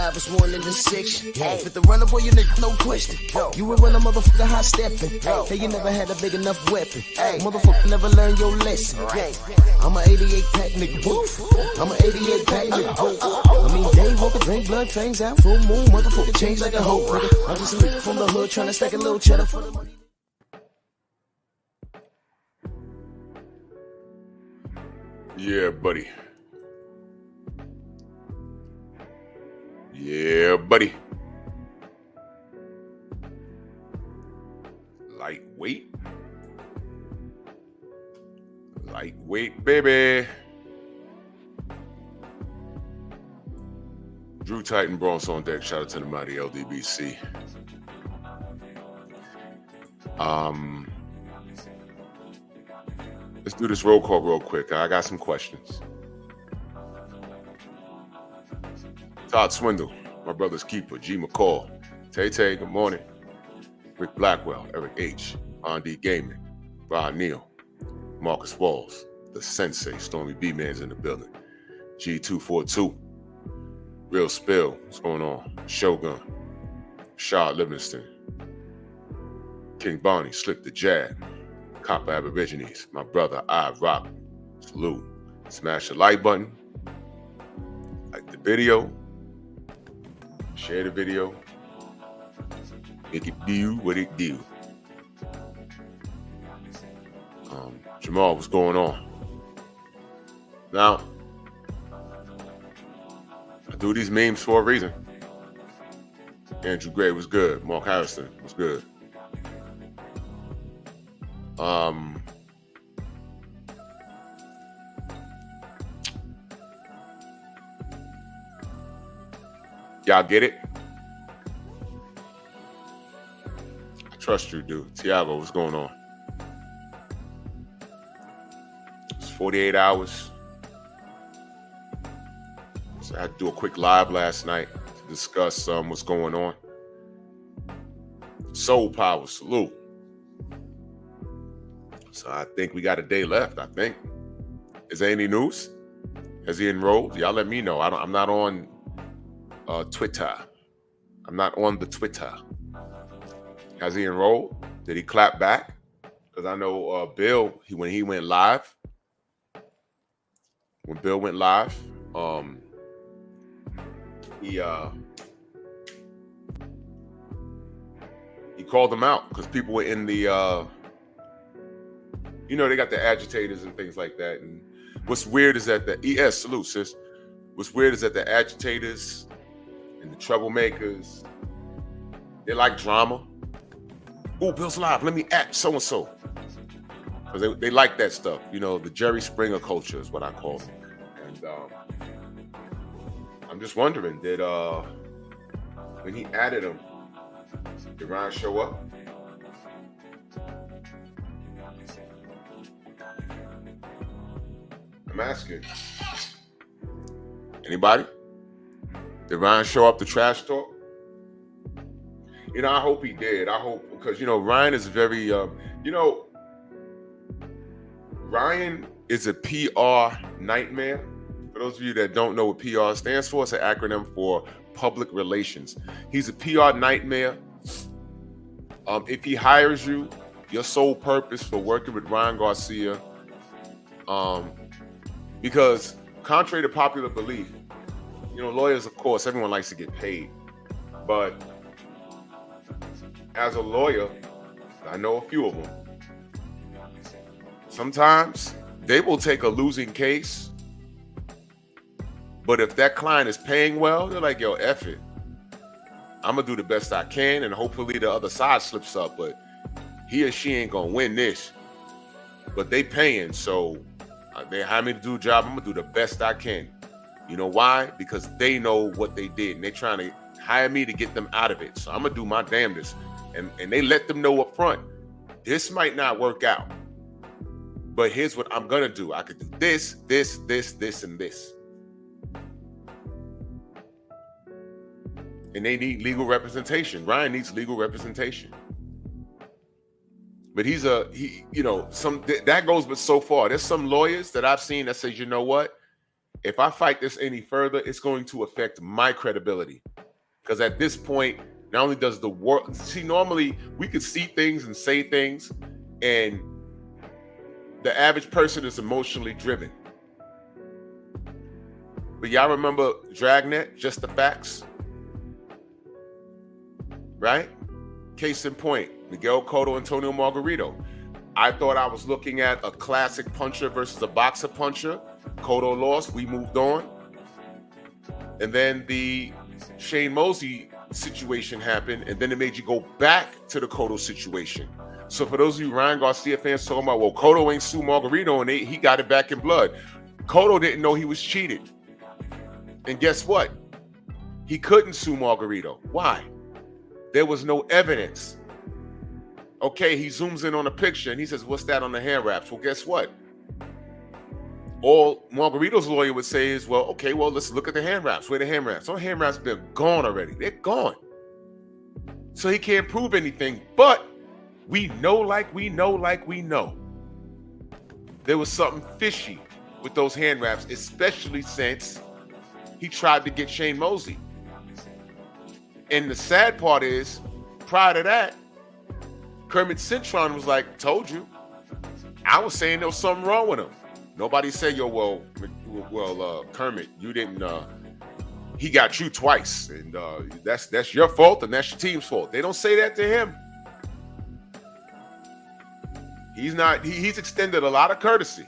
5 is 1 in the 6. Fit the runner, boy, you nigga, no question. You will run a motherfucker high stepping. Hey, you never had a big enough weapon. Motherfucker never learned your lesson. I'm a 88 pack nigga, woof. I'm a 88 pack nigga, woof. I mean, day walker, drink blood, fangs out, full moon, motherfucker change like a hoe, nigga. I'm just a nigga from the hood, tryna stack a little cheddar for the money. Yeah, buddy. Yeah, buddy. Lightweight. Lightweight, baby. Drew Titan Bronx on deck. Shout out to the mighty LDBC. Let's do this roll call real quick. I got some questions. Todd Swindle, my brother's keeper, G. McCall, Tay, good morning. Rick Blackwell, Eric H., R&D Gaming, Brian Neal, Marcus Walls, the Sensei, Stormy B-Man's in the building, G242, Real Spill, what's going on? Shogun, Shard Livingston, King Bonnie, Slick the Jab, Copper Aborigines, my brother I Rock, salute. Smash the like button, like the video, share the video, make it do what it do. Jamal, what's going on? Now, I do these memes for a reason. Andrew Gray was good. Mark Harrison was good. Y'all get it? I trust you, dude. Tiago, what's going on? It's 48 hours. So I had to do a quick live last night to discuss what's going on. Soul Power, salute. So I think we got a day left, I think. Is there any news? Has he enrolled? Y'all let me know. I'm not on Twitter. I'm not on the Twitter. Has he enrolled? Did he clap back? Because I know Bill, when he went live, he called them out because people were in the they got the agitators and things like that. And what's weird is that salute, sis. What's weird is that the agitators and the troublemakers, they like drama. Oh, Bill's live. Let me act so-and-so. Because they like that stuff. The Jerry Springer culture is what I call it. And I'm just wondering, did when he added him, did Ryan show up? I'm asking. Anybody? Did Ryan show up to trash talk? I hope he did. I hope, because, Ryan is very, Ryan is a PR nightmare. For those of you that don't know what PR stands for, it's an acronym for public relations. He's a PR nightmare. If he hires you, your sole purpose for working with Ryan Garcia, because contrary to popular belief, lawyers, of course, everyone likes to get paid. But as a lawyer, I know a few of them. Sometimes they will take a losing case, but if that client is paying well, they're like, yo, F it. I'm going to do the best I can, and hopefully the other side slips up, but he or she ain't going to win this. But they paying, so they hire me to do a job. I'm going to do the best I can. You know why? Because they know what they did, and they're trying to hire me to get them out of it. So I'm going to do my damnedest. And they let them know up front, this might not work out. But here's what I'm going to do. I could do this, this, and this. And they need legal representation. Ryan needs legal representation. But that goes but so far. There's some lawyers that I've seen that says, you know what? If I fight this any further, it's going to affect my credibility. Because at this point, not only does the world see, normally we could see things and say things, and the average person is emotionally driven. But y'all remember Dragnet, Just the Facts? Right? Case in point, Miguel Cotto, Antonio Margarito. I thought I was looking at a classic puncher versus a boxer puncher. Cotto lost, we moved on. And then the Shane Mosley situation happened, and then it made you go back to the Cotto situation. So for those of you Ryan Garcia fans talking about, well, Cotto ain't sue Margarito, and he got it back in blood. Cotto didn't know he was cheated. And guess what? He couldn't sue Margarito. Why? There was no evidence. Okay, he zooms in on a picture and he says, what's that on the hand wraps? Well, guess what? All Margarito's lawyer would say is, well, okay, well, let's look at the hand wraps. Where the hand wraps? Those hand wraps have been gone already. They're gone. So he can't prove anything, but we know. There was something fishy with those hand wraps, especially since he tried to get Shane Mosley. And the sad part is, prior to that, Kermit Cintron was like, told you. I was saying there was something wrong with him. Nobody said, yo, well, Kermit, you didn't, he got you twice. And that's your fault and that's your team's fault. They don't say that to him. He's extended a lot of courtesy.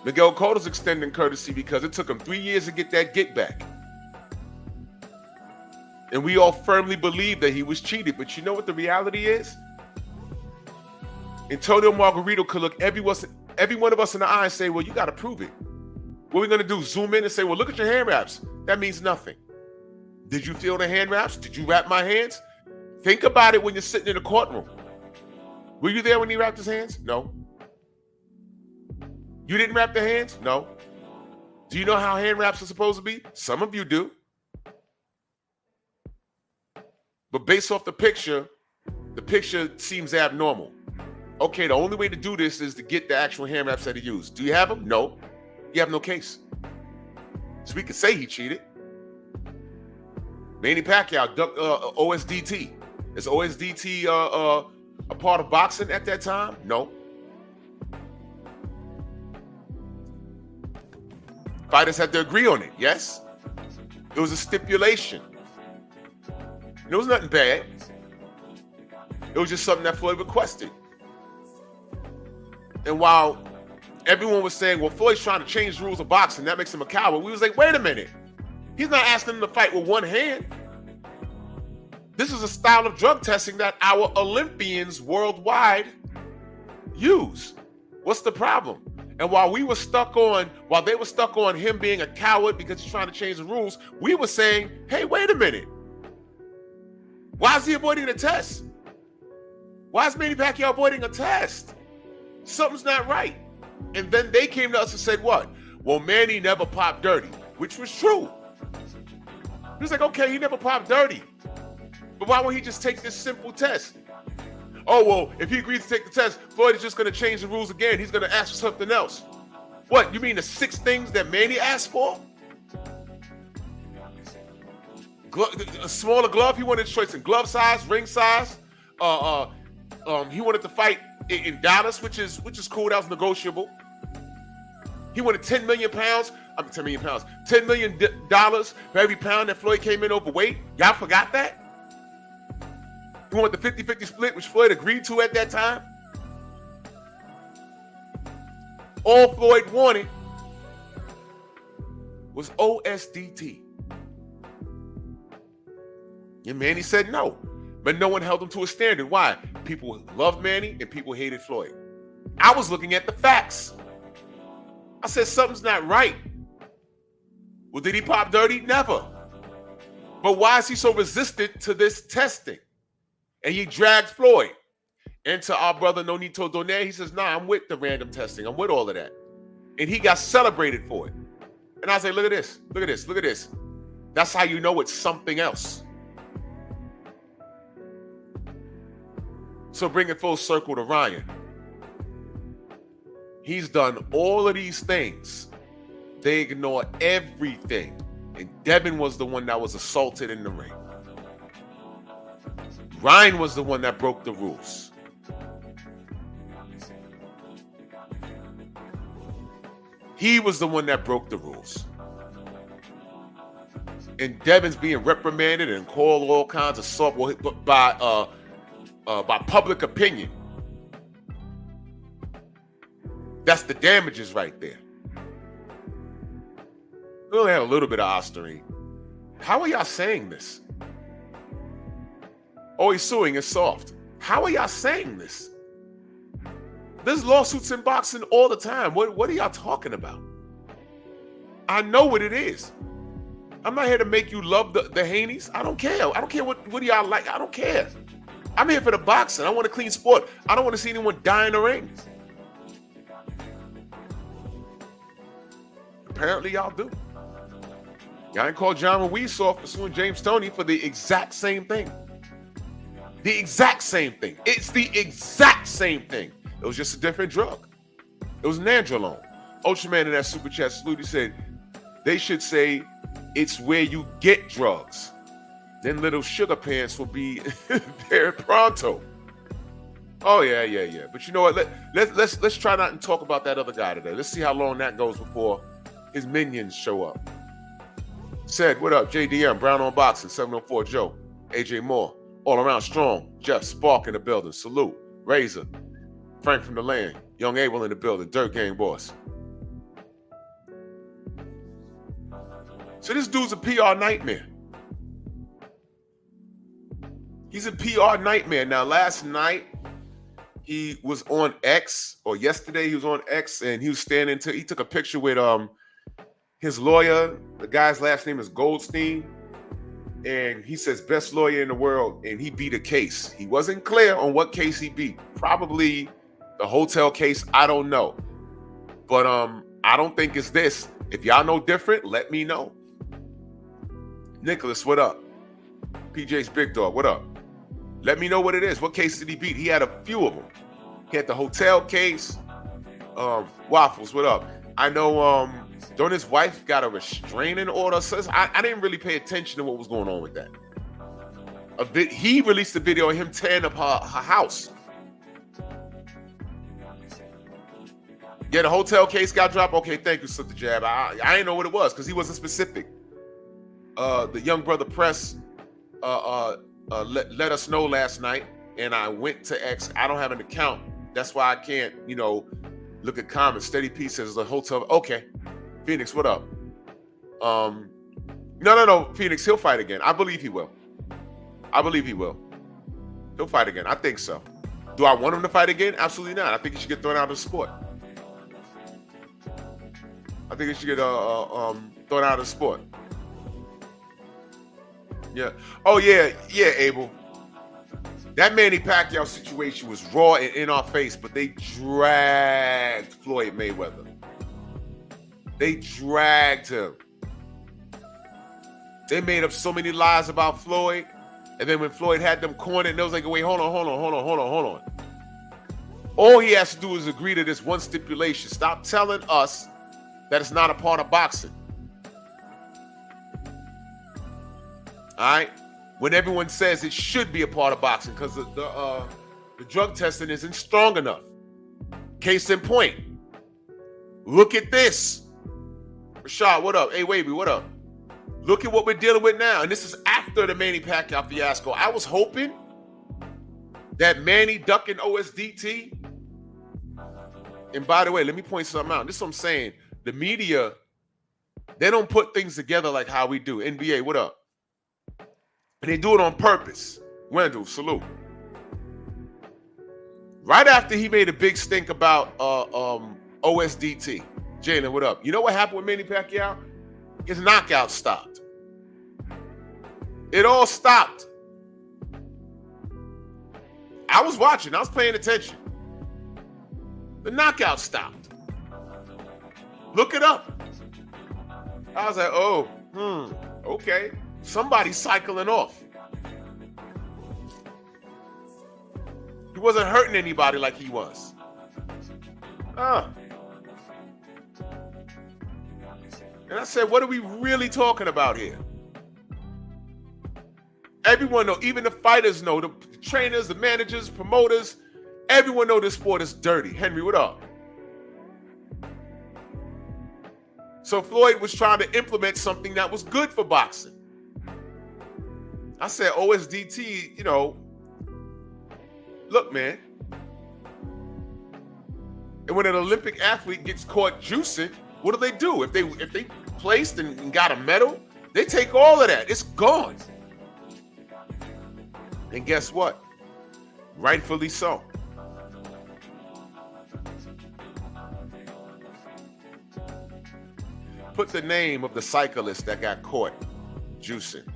Miguel Cotto's extending courtesy because it took him 3 years to get that get back. And we all firmly believe that he was cheated. But you know what the reality is? Antonio Margarito could look every one of us in the eye and say, well, you got to prove it. What are we going to do? Zoom in and say, well, look at your hand wraps. That means nothing. Did you feel the hand wraps? Did you wrap my hands? Think about it when you're sitting in the courtroom. Were you there when he wrapped his hands? No. You didn't wrap the hands? No. Do you know how hand wraps are supposed to be? Some of you do. But based off the picture seems abnormal. Okay, the only way to do this is to get the actual hand wraps that he used. Do you have them? No. You have no case. So we could say he cheated. Manny Pacquiao ducked OSDT. Is OSDT a part of boxing at that time? No. Fighters had to agree on it, yes? It was a stipulation. And it was nothing bad. It was just something that Floyd requested. And while everyone was saying, well, Floyd's trying to change the rules of boxing, that makes him a coward, we was like, wait a minute. He's not asking him to fight with one hand. This is a style of drug testing that our Olympians worldwide use. What's the problem? And while they were stuck on him being a coward because he's trying to change the rules, we were saying, hey, wait a minute. Why is he avoiding the test? Why is Manny Pacquiao avoiding a test? Something's not right. And then they came to us and said what? Well, Manny never popped dirty, which was true. He was like, okay, he never popped dirty. But why won't he just take this simple test? Oh, well, if he agrees to take the test, Floyd is just going to change the rules again. He's going to ask for something else. What, you mean the 6 things that Manny asked for? A smaller glove, he wanted choice in glove size, ring size. He wanted to fight in Dallas, which is cool. That was negotiable. He wanted 10 million pounds. $10 million for every pound that Floyd came in overweight. Y'all forgot that? He wanted the 50-50 split, which Floyd agreed to at that time. All Floyd wanted was OSDT. And Manny said no. But no one held him to a standard. Why? People loved Manny and people hated Floyd. I was looking at the facts. I said something's not right. Well, did he pop dirty? Never. But why is he so resistant to this testing? And he dragged Floyd. And to our brother Nonito Donaire, he says, nah, I'm with the random testing. I'm with all of that. And he got celebrated for it. And I say, look at this. Look at this. Look at this. That's how you know it's something else. So bring it full circle to Ryan. He's done all of these things. They ignore everything And Devin was the one that was assaulted in the ring. Ryan was the one that broke the rules. He was the one that broke the rules. And Devin's being reprimanded and called all kinds of stuff by public opinion. That's the damages right there. We only had a little bit of Osterine. How are y'all saying this? Oh, he's suing, it's soft. How are y'all saying this? There's lawsuits in boxing all the time. What are y'all talking about? I know what it is. I'm not here to make you love the Haneys. I don't care. I don't care what do y'all like. I don't care. I'm here for the boxing. I want a clean sport. I don't want to see anyone die in the ring. Apparently y'all do. Y'all ain't called John Ruiz soft for suing James Toney for the exact same thing. The exact same thing. It's the exact same thing. It was just a different drug. It was Nandrolone. Ultraman in that super chat salute, he said, they should say it's where you get drugs. Then little sugar pants will be there pronto. Oh yeah. But you know what? Let's try not to talk about that other guy today. Let's see how long that goes before his minions show up. Said, what up? JDM, Brown on Boxing, 704 Joe, AJ Moore, all around strong. Jeff Spark in the building. Salute. Razor. Frank from the land. Young Abel in the building. Dirt Gang boss. So this dude's a PR nightmare. He's a PR nightmare. Now, last night, he was on X, or yesterday he was on X, and he was he took a picture with his lawyer. The guy's last name is Goldstein. And he says best lawyer in the world, and he beat a case. He wasn't clear on what case he beat. Probably the hotel case, I don't know. But I don't think it's this. If y'all know different, let me know. Nicholas, what up? PJ's Big Dog, what up? Let me know what it is. What case did he beat? He had a few of them. He had the hotel case. Waffles, what up? I know don't his wife got a restraining order? So I didn't really pay attention to what was going on with that. He released a video of him tearing up her house. Yeah, the hotel case got dropped. Okay, thank you, Sister Jab. I didn't know what it was because he wasn't specific. The Young Brother Press let us know last night, and I went to X. I don't have an account. That's why I can't, look at comments. Steady P says the hotel. Okay. Phoenix, what up? No. Phoenix, he'll fight again. I believe he will. He'll fight again. I think so. Do I want him to fight again? Absolutely not. I think he should get thrown out of the sport. I think he should get thrown out of the sport. Yeah. Oh, yeah, Abel. That Manny Pacquiao situation was raw and in our face, but they dragged Floyd Mayweather. They dragged him. They made up so many lies about Floyd, and then when Floyd had them cornered, they was like, wait, hold on. All he has to do is agree to this one stipulation. Stop telling us that it's not a part of boxing. All right? When everyone says it should be a part of boxing because the drug testing isn't strong enough. Case in point. Look at this. Rashad, what up? Hey, Wavy, what up? Look at what we're dealing with now. And this is after the Manny Pacquiao fiasco. I was hoping that Manny ducking OSDT. And by the way, let me point something out. This is what I'm saying. The media, they don't put things together like how we do. NBA, what up? And they do it on purpose. Wendell, salute. Right after he made a big stink about OSDT. Jalen, what up? You know what happened with Manny Pacquiao? His knockout stopped. It all stopped. I was watching. I was paying attention. The knockout stopped. Look it up. I was like, okay. Somebody's cycling off. He wasn't hurting anybody like he was. And I said, what are we really talking about here? Everyone know, even the fighters know, the trainers, the managers, promoters, everyone know this sport is dirty. Henry, what up? So Floyd was trying to implement something that was good for boxing. I said, OSDT, you know, look, man. And when an Olympic athlete gets caught juicing, what do? If they placed and got a medal, they take all of that. It's gone. And guess what? Rightfully so. Put the name of the cyclist that got caught juicing.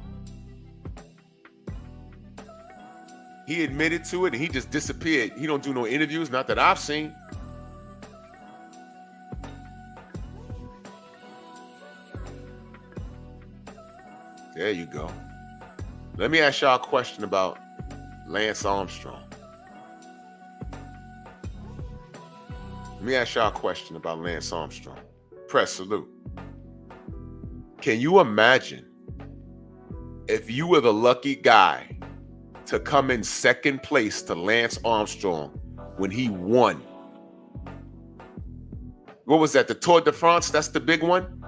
He admitted to it and he just disappeared. He don't do no interviews, not that I've seen. There you go. Let me ask y'all a question about Lance Armstrong. Let me ask y'all a question about Lance Armstrong. Press salute. Can you imagine if you were the lucky guy to come in second place to Lance Armstrong when he won? What was that? The Tour de France? That's the big one?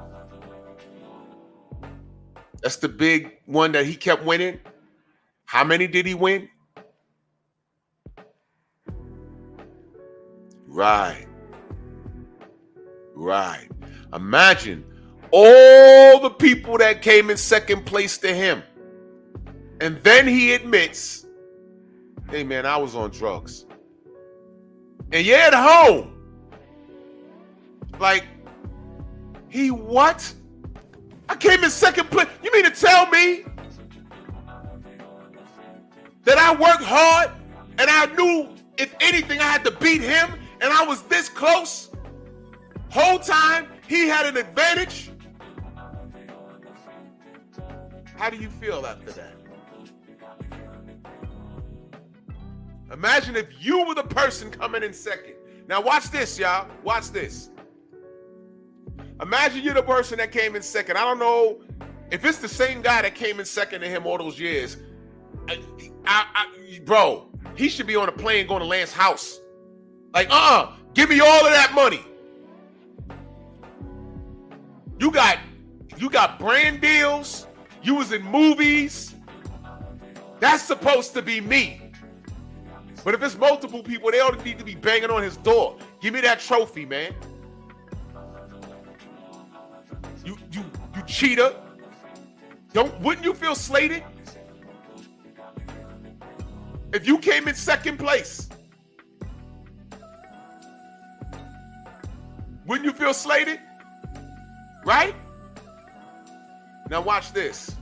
That's the big one that he kept winning? How many did he win? Right. Right. Imagine all the people that came in second place to him. And then he admits, hey man, I was on drugs. And you're at home. Like, he what? I came in second place. You mean to tell me that I worked hard and I knew if anything I had to beat him and I was this close? Whole time he had an advantage? How do you feel after that? Imagine if you were the person coming in second. Now watch this, y'all. Watch this. Imagine you're the person that came in second. I don't know if it's the same guy that came in second to him all those years. Bro, he should be on a plane going to Lance's house. Like, give me all of that money. You got brand deals. You was in movies. That's supposed to be me. But if it's multiple people, they all need to be banging on his door. Give me that trophy, man. You cheater. Wouldn't you feel slated? If you came in second place, wouldn't you feel slated? Right? Now watch this.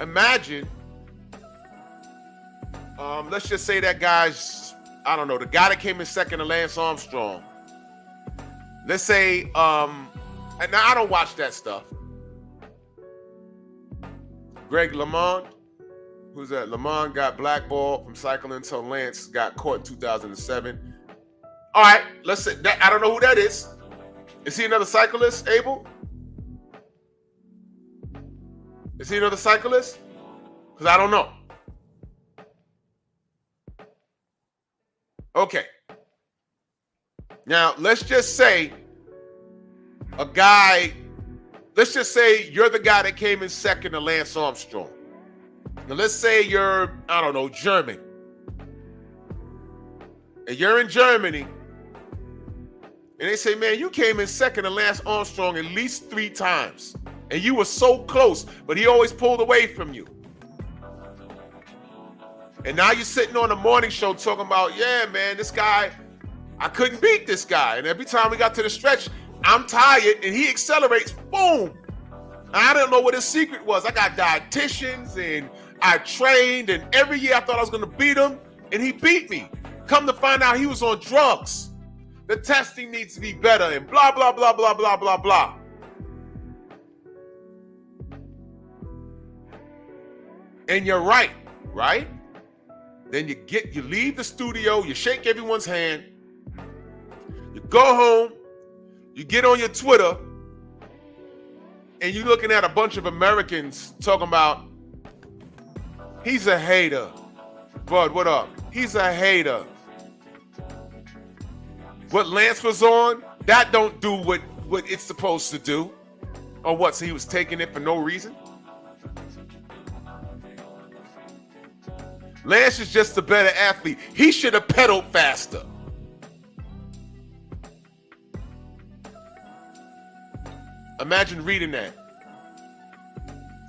Imagine, let's just say that guy's, I don't know, the guy that came in second to Lance Armstrong. Let's say, and now I don't watch that stuff. Greg LeMond, who's that? LeMond got blackballed from cycling until Lance got caught in 2007. All right, let's say that. I don't know who that is. Is he another cyclist, Abel? Is he another cyclist? Because I don't know. Okay. Now, let's just say let's just say you're the guy that came in second to Lance Armstrong. Now, let's say you're, I don't know, German. And you're in Germany. And they say, man, you came in second to Lance Armstrong at least 3 times. And you were so close, but he always pulled away from you. And now you're sitting on a morning show talking about, yeah, man, this guy, I couldn't beat this guy. And every time we got to the stretch, I'm tired, and he accelerates, boom. And I didn't know what his secret was. I got dietitians, and I trained, and every year I thought I was going to beat him, and he beat me. Come to find out he was on drugs. The testing needs to be better, and blah, blah, blah, blah, blah, blah, blah. And you're right? Then you leave the studio, you shake everyone's hand, you go home, you get on your Twitter, And you're looking at a bunch of Americans talking about, he's a hater. Bud, what up? He's a hater. What Lance was on, that don't do what it's supposed to do. Or what, so he was taking it for no reason? Lance is just a better athlete. He should have pedaled faster. Imagine reading that.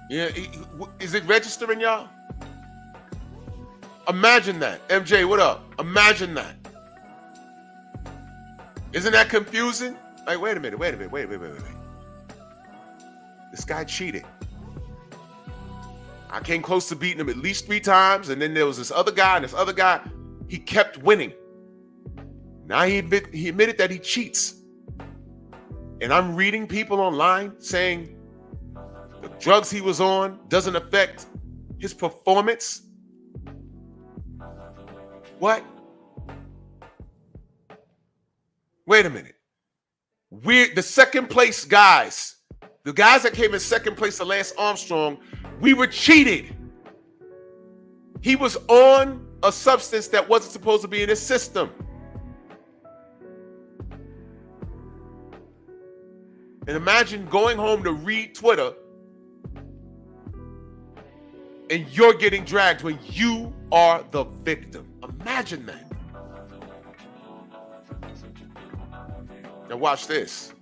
Yeah, is it registering, y'all? Imagine that. MJ, what up? Imagine that. Isn't that confusing? Like, wait a minute. This guy cheated. I came close to beating him at least 3 times, and then there was this other guy, and this other guy, he kept winning. Now he admitted that he cheats. And I'm reading people online saying the drugs he was on doesn't affect his performance. What? Wait a minute. We're the second place guys. The guys that came in second place to Lance Armstrong, we were cheated. He was on a substance that wasn't supposed to be in his system. And imagine going home to read Twitter and you're getting dragged when you are the victim. Imagine that. Now watch this.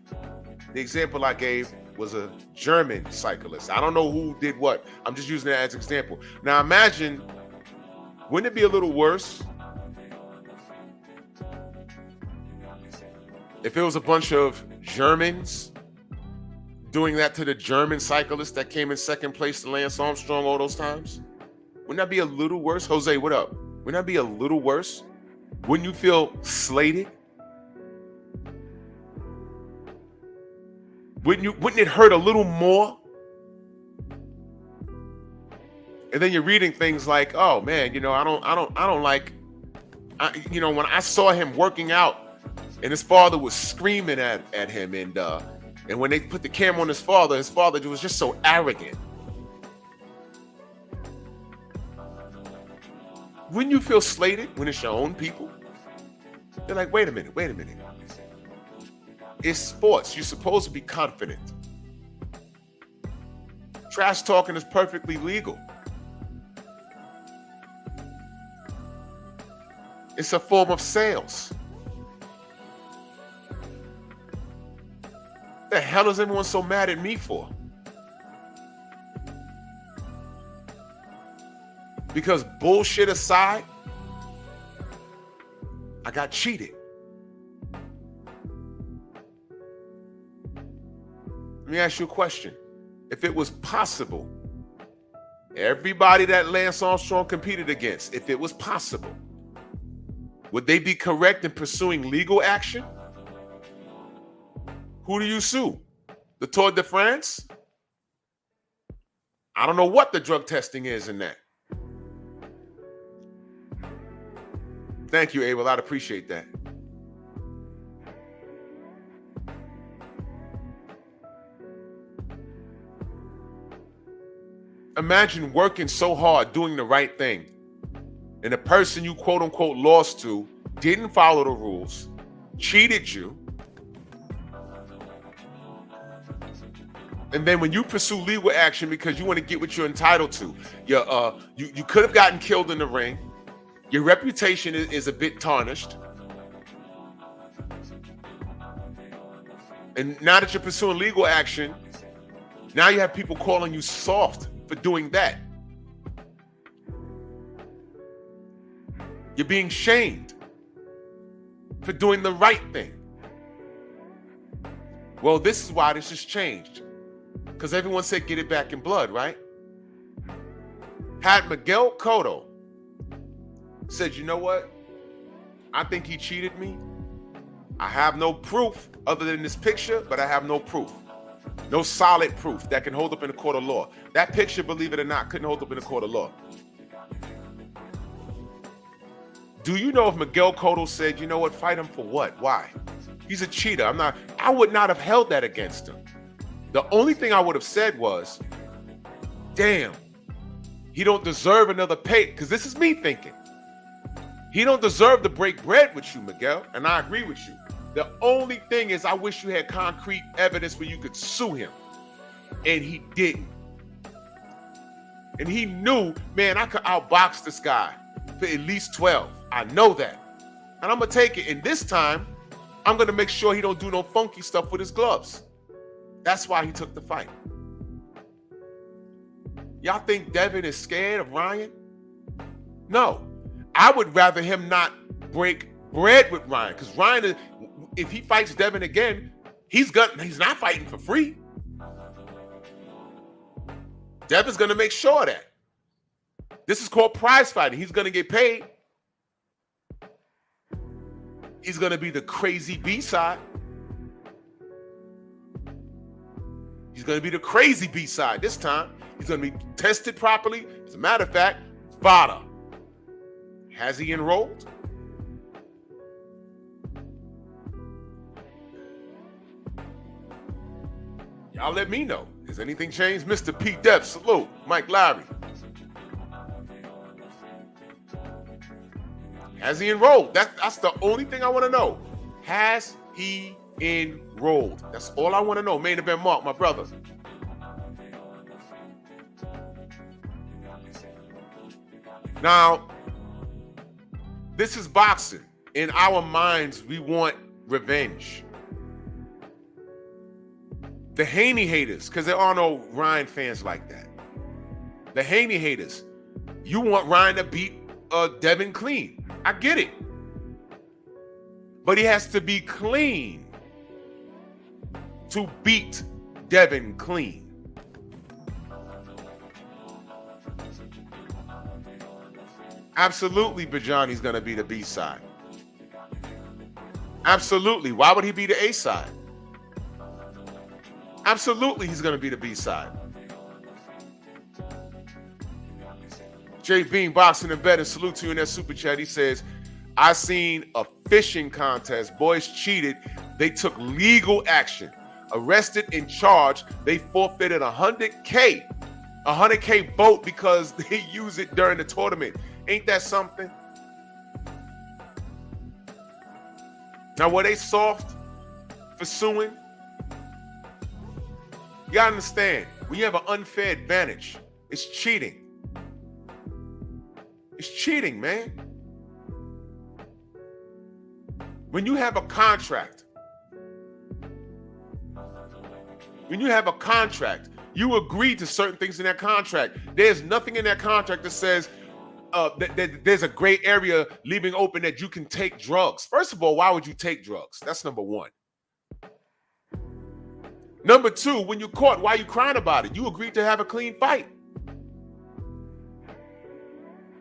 The example I gave was a German cyclist. I don't know who did what. I'm just using that as an example. Now imagine, wouldn't it be a little worse if it was a bunch of Germans doing that to the German cyclist that came in second place to Lance Armstrong all those times? Wouldn't that be a little worse? Jose, what up? Wouldn't that be a little worse? Wouldn't you feel slated? Wouldn't it hurt a little more? And then you're reading things like, oh man, I don't like, when I saw him working out and his father was screaming at him, and when they put the camera on his father was just so arrogant. Wouldn't you feel slated when it's your own people? They're like, wait a minute. It's sports. You're supposed to be confident. Trash talking is perfectly legal. It's a form of sales. The hell is everyone so mad at me for? Because bullshit aside, I got cheated. Let me ask you a question. If it was possible, everybody that Lance Armstrong competed against, if it was possible, would they be correct in pursuing legal action? Who do you sue? The Tour de France? I don't know what the drug testing is in that. Thank you, Abel. I'd appreciate that. Imagine working so hard, doing the right thing, and the person you quote unquote lost to didn't follow the rules, cheated you, and then when you pursue legal action because you want to get what you're entitled to, you could have gotten killed in the ring. Your reputation is a bit tarnished. And now that you're pursuing legal action, now you have people calling you soft for doing that. You're being shamed for doing the right thing. Well, this is why this has changed. Because everyone said get it back in blood, right? Had Miguel Cotto said, you know what? I think he cheated me. I have no proof other than this picture, but I have no proof. No solid proof that can hold up in a court of law. That picture, believe it or not, couldn't hold up in a court of law. Do you know if Miguel Cotto said, you know what, fight him for what? Why? He's a cheater. I would not have held that against him. The only thing I would have said was, damn, he don't deserve another pay. Because this is me thinking. He don't deserve to break bread with you, Miguel. And I agree with you. The only thing is I wish you had concrete evidence where you could sue him. And he didn't. And he knew, man, I could outbox this guy for at least 12. I know that. And I'm going to take it. And this time, I'm going to make sure he don't do no funky stuff with his gloves. That's why he took the fight. Y'all think Devin is scared of Ryan? No. I would rather him not break bread with Ryan. Because Ryan, if he fights Devin again, he's not fighting for free. Devin's going to make sure of that. This is called prize fighting. He's going to get paid. He's going to be the crazy B-side. He's going to be the crazy B-side this time. He's going to be tested properly. As a matter of fact, VADA. Has he enrolled? Y'all let me know. Has anything changed? Mr. P. Depth, salute. Mike Lowry. Has he enrolled? That's the only thing I want to know. Has he enrolled? That's all I want to know. Main event Mark, my brother. Now, this is boxing. In our minds, we want revenge. The Haney haters, because there are no Ryan fans like that. The Haney haters, you want Ryan to beat Devin clean. I get it. But he has to be clean to beat Devin clean. Absolutely, Bajani's going to be the B-side. Absolutely. Why would he be the A-side? Absolutely, he's going to be the B-side. Jay Bean, Boxing and Betting, salute to you in that super chat. He says, I seen a fishing contest. Boys cheated. They took legal action. Arrested and charged. They forfeited $100K boat because they use it during the tournament. Ain't that something? Now, were they soft for suing? You gotta understand, when you have an unfair advantage, it's cheating. It's cheating, man. When you have a contract, you agree to certain things in that contract. There's nothing in that contract that says that there's a gray area leaving open that you can take drugs. First of all, why would you take drugs? That's number one. Number two, when you're caught, why are you crying about it? You agreed to have a clean fight.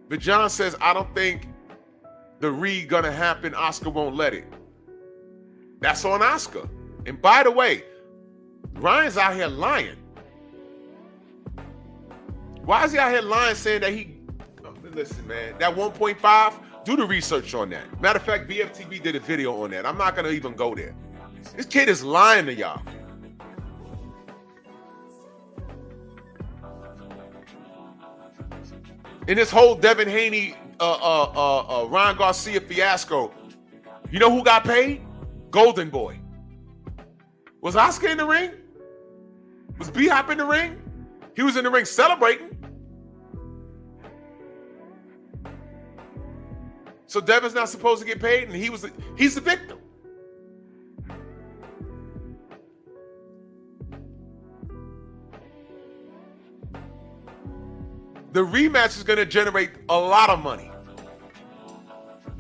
But John says, I don't think the re gonna happen. Oscar won't let it. That's on Oscar. And by the way, Ryan's out here lying. Why is he out here lying saying that he... Listen, man, that 1.5, do the research on that. Matter of fact, BFTV did a video on that. I'm not gonna even go there. This kid is lying to y'all. In this whole Devin Haney, Ryan Garcia fiasco, you know who got paid? Golden Boy. Was Oscar in the ring? Was B-Hop in the ring? He was in the ring celebrating. So Devin's not supposed to get paid, and he's the victim. The rematch is going to generate a lot of money.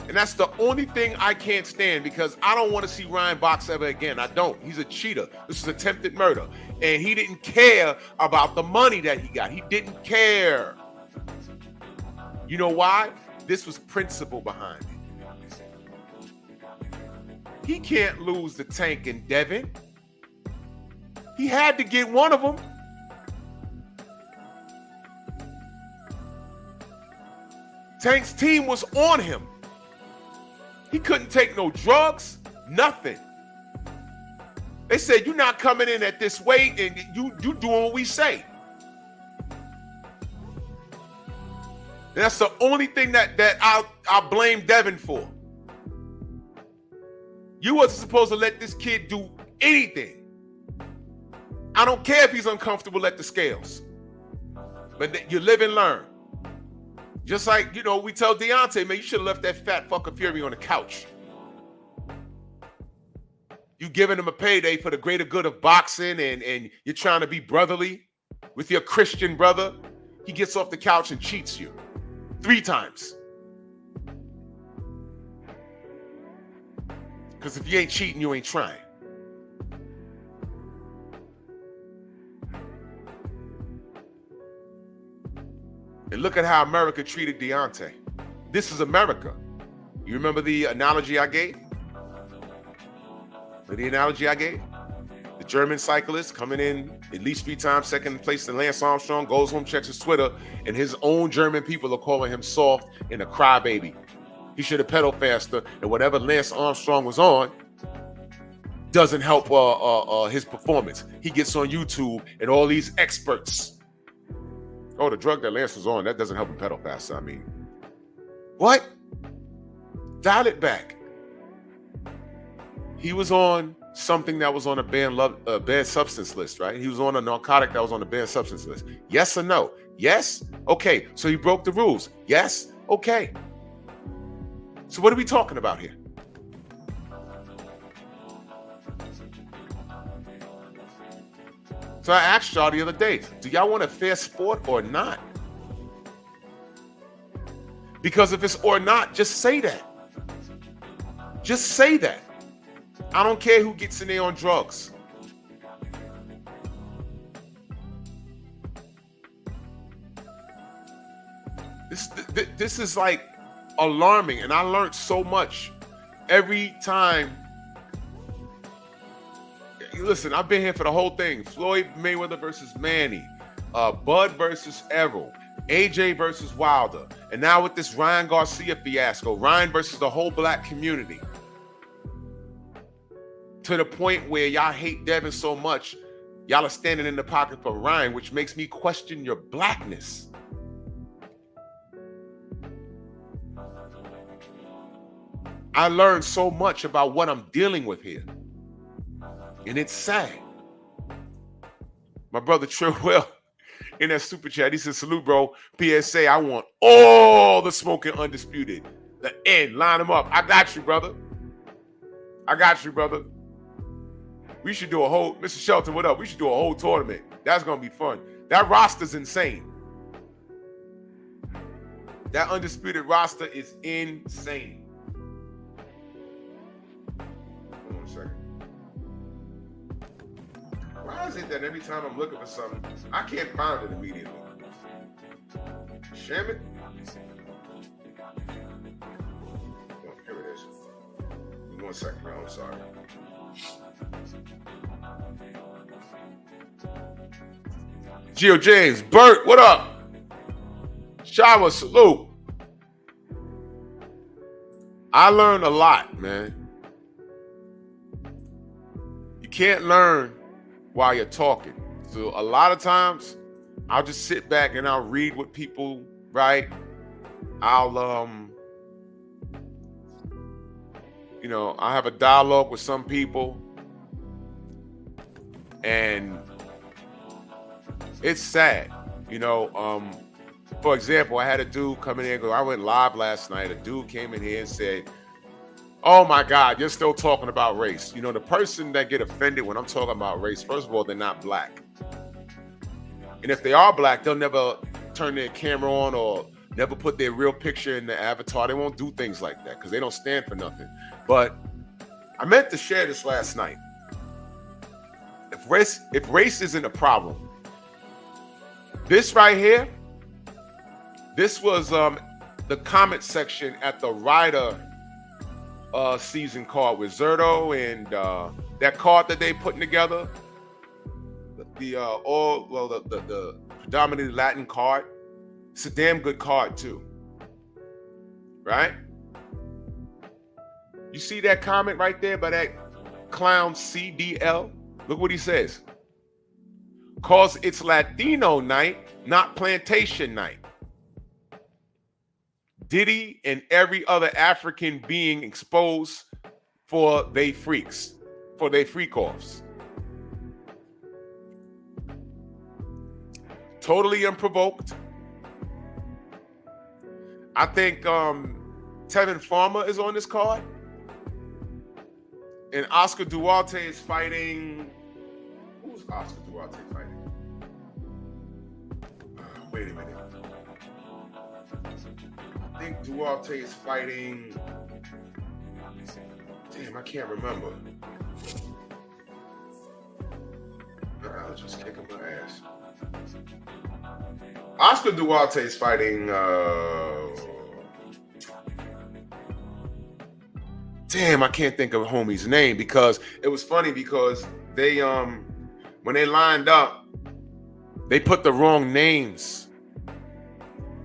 And that's the only thing I can't stand, because I don't want to see Ryan box ever again. I don't. He's a cheater. This is attempted murder. And he didn't care about the money that he got. He didn't care. You know why? This was principle behind it. He can't lose the Tank and Devin. He had to get one of them. Tank's team was on him. He couldn't take no drugs, nothing. They said, you're not coming in at this weight and you doing what we say. And that's the only thing that I'll blame Devin for. You wasn't supposed to let this kid do anything. I don't care if he's uncomfortable at the scales. But you live and learn. Just like, we tell Deontay, man, you should have left that fat fucking Fury on the couch. You giving him a payday for the greater good of boxing and you're trying to be brotherly with your Christian brother. He gets off the couch and cheats you 3 times. Because if you ain't cheating, you ain't trying. And look at how America treated Deontay. This is America. You remember the analogy I gave? The German cyclist coming in at least 3 times, second place to Lance Armstrong, goes home, checks his Twitter, and his own German people are calling him soft and a crybaby. He should have pedaled faster, and whatever Lance Armstrong was on doesn't help his performance. He gets on YouTube and all these experts. Oh, the drug that Lance was on, that doesn't help him pedal faster. I mean, what? Dial it back. He was on something that was on a banned substance list, right? He was on a narcotic that was on a banned substance list. Yes or no? Yes? Okay. So he broke the rules. Yes? Okay. So what are we talking about here? So I asked y'all the other day, do y'all want a fair sport or not? Because if it's or not, just say that. Just say that. I don't care who gets in there on drugs. This is like alarming, and I learned so much every time. Listen, I've been here for the whole thing. Floyd Mayweather versus Manny, Bud versus Errol, AJ versus Wilder, and now with this Ryan Garcia fiasco, Ryan versus the whole black community. To the point where y'all hate Devin so much, y'all are standing in the pocket for Ryan, which makes me question your blackness. I learned so much about what I'm dealing with here. And it's sad. My brother Trillwell in that super chat, he said, salute, bro. PSA, I want all the smoking undisputed. The end, line them up. I got you, brother. We should do a whole, Mr. Shelton, what up? We should do a whole tournament. That's going to be fun. That roster's insane. That undisputed roster is insane. Hold on a second. Why is it that every time I'm looking for something, I can't find it immediately? Sham it? Oh, here it is. Give me 1 second, bro. I'm sorry. Gio James, Bert, what up? Shawa, salute. I learned a lot, man. You can't learn while you're talking. So a lot of times I'll just sit back and I'll read what people write. I'll I have a dialogue with some people, and it's sad. For example, I had a dude come in here and go, I went live last night. A dude came in here and said, oh my God, you're still talking about race. The person that get offended when I'm talking about race, first of all, they're not black. And if they are black, they'll never turn their camera on or never put their real picture in the avatar. They won't do things like that because they don't stand for nothing. But I meant to share this last night. If race isn't a problem, this right here, this was the comment section at the Ryder season card with Zerto and that card that they putting together, the predominantly Latin card. It's a damn good card too, right? You see that comment right there by that clown CDL? Look what he says. Cause it's Latino night, not plantation night. Diddy and every other African being exposed for they freaks, for they freak-offs. Totally unprovoked. I think Tevin Farmer is on this card. And Oscar Duarte is fighting. Who's Oscar Duarte fighting? Wait a minute. I think Duarte is fighting. Damn, I can't remember. I was just kicking my ass. Oscar Duarte is fighting. Damn, I can't think of homie's name because it was funny because they when they lined up, they put the wrong names.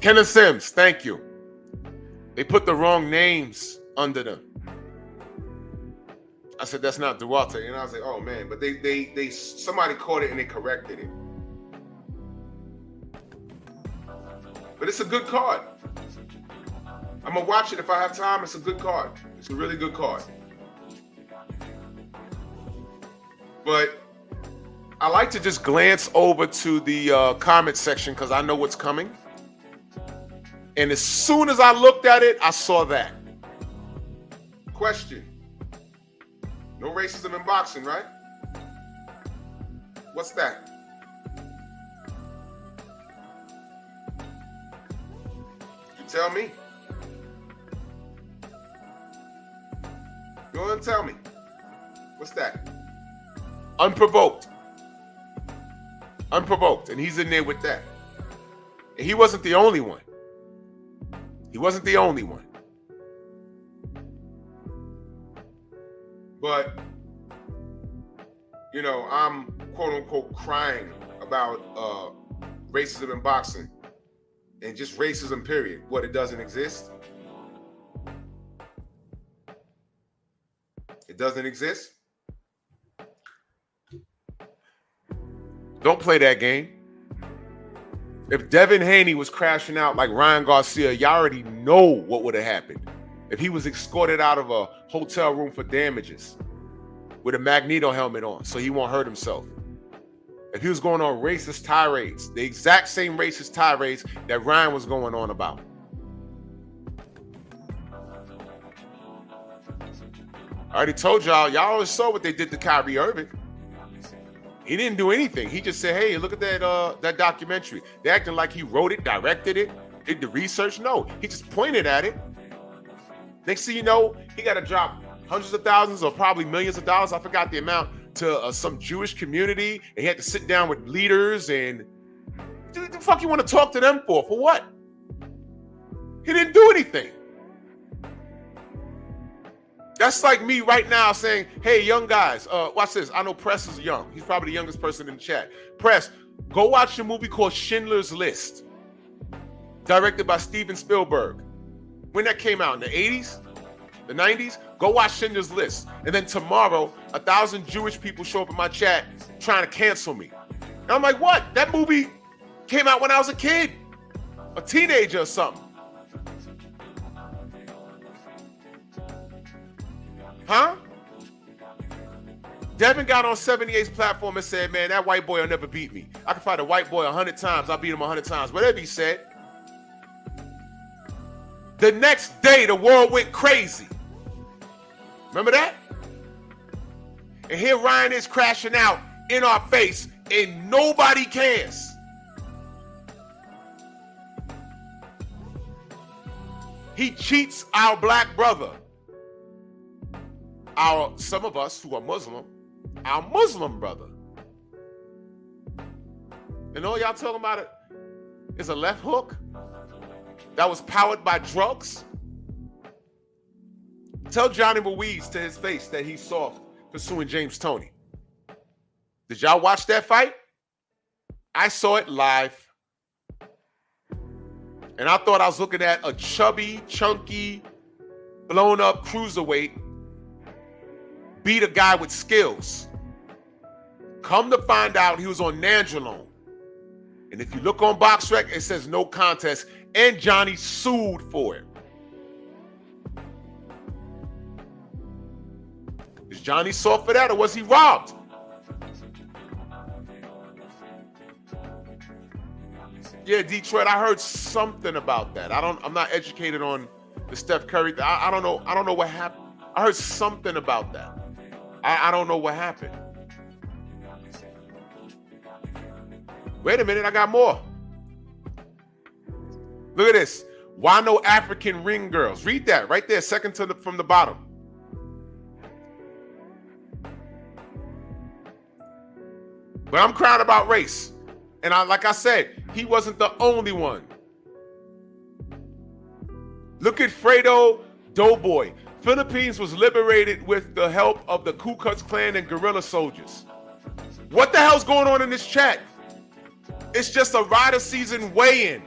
Kenneth Sims, thank you. They put the wrong names under them. I said that's not Duarte, and I was like, oh man, but they somebody caught it and they corrected it. But it's a good card. I'm gonna watch it if I have time. It's a good card. It's a really good card. But I like to just glance over to the comment section because I know what's coming. And as soon as I looked at it, I saw that. Question. No racism in boxing, right? What's that? You tell me. Go ahead and tell me. What's that? Unprovoked. Unprovoked. And he's in there with that. And he wasn't the only one. He wasn't the only one. But, you know, I'm quote unquote crying about racism in boxing and just racism, period. What, it doesn't exist? It doesn't exist? Don't play that game. If Devin Haney was crashing out like Ryan Garcia, y'all already know what would have happened. If he was escorted out of a hotel room for damages with a Magneto helmet on so he won't hurt himself. If he was going on racist tirades, the exact same racist tirades that Ryan was going on about. I already told y'all always saw what they did to Kyrie Irving. He didn't do anything. He just said, hey, look at that documentary. They acting like he wrote it, directed it, did the research. No, he just pointed at it. Next thing you know, he got to drop hundreds of thousands or probably millions of dollars. I forgot the amount to some Jewish community. And he had to sit down with leaders and what the fuck you want to talk to them for? For what? He didn't do anything. That's like me right now saying, hey, young guys, watch this. I know Press is young. He's probably the youngest person in the chat. Press, go watch a movie called Schindler's List, directed by Steven Spielberg. When that came out, in the 80s, the 90s, go watch Schindler's List. And then tomorrow, 1,000 Jewish people show up in my chat trying to cancel me. And I'm like, what? That movie came out when I was a kid, a teenager or something. Huh? Devin got on 78's platform and said, man, that white boy will never beat me. I can fight a white boy 100 times. I'll beat him 100 times. Whatever he said. The next day, the world went crazy. Remember that? And here Ryan is crashing out in our face and nobody cares. He cheats our black brother. Some of us who are Muslim, our Muslim brother. And all y'all talking about it is a left hook that was powered by drugs. Tell Johnny Ruiz to his face that he's soft for suing James Toney. Did y'all watch that fight? I saw it live. And I thought I was looking at a chubby, chunky, blown up cruiserweight beat a guy with skills. Come to find out, he was on Nandrolone. And if you look on BoxRec, it says no contest, and Johnny sued for it. Is Johnny soft for that, or was he robbed? Yeah, Detroit, I heard something about that. I'm not educated on the Steph Curry. I don't know. I don't know what happened. I heard something about that. I don't know what happened. Wait a minute, I got more. Look at this. Why no African ring girls? Read that right there, second from the bottom. But I'm crying about race. And like I said, he wasn't the only one. Look at Fredo Doughboy. Philippines was liberated with the help of the Ku Klux Klan and guerrilla soldiers. What the hell's going on in this chat? It's just a rider season weigh-in.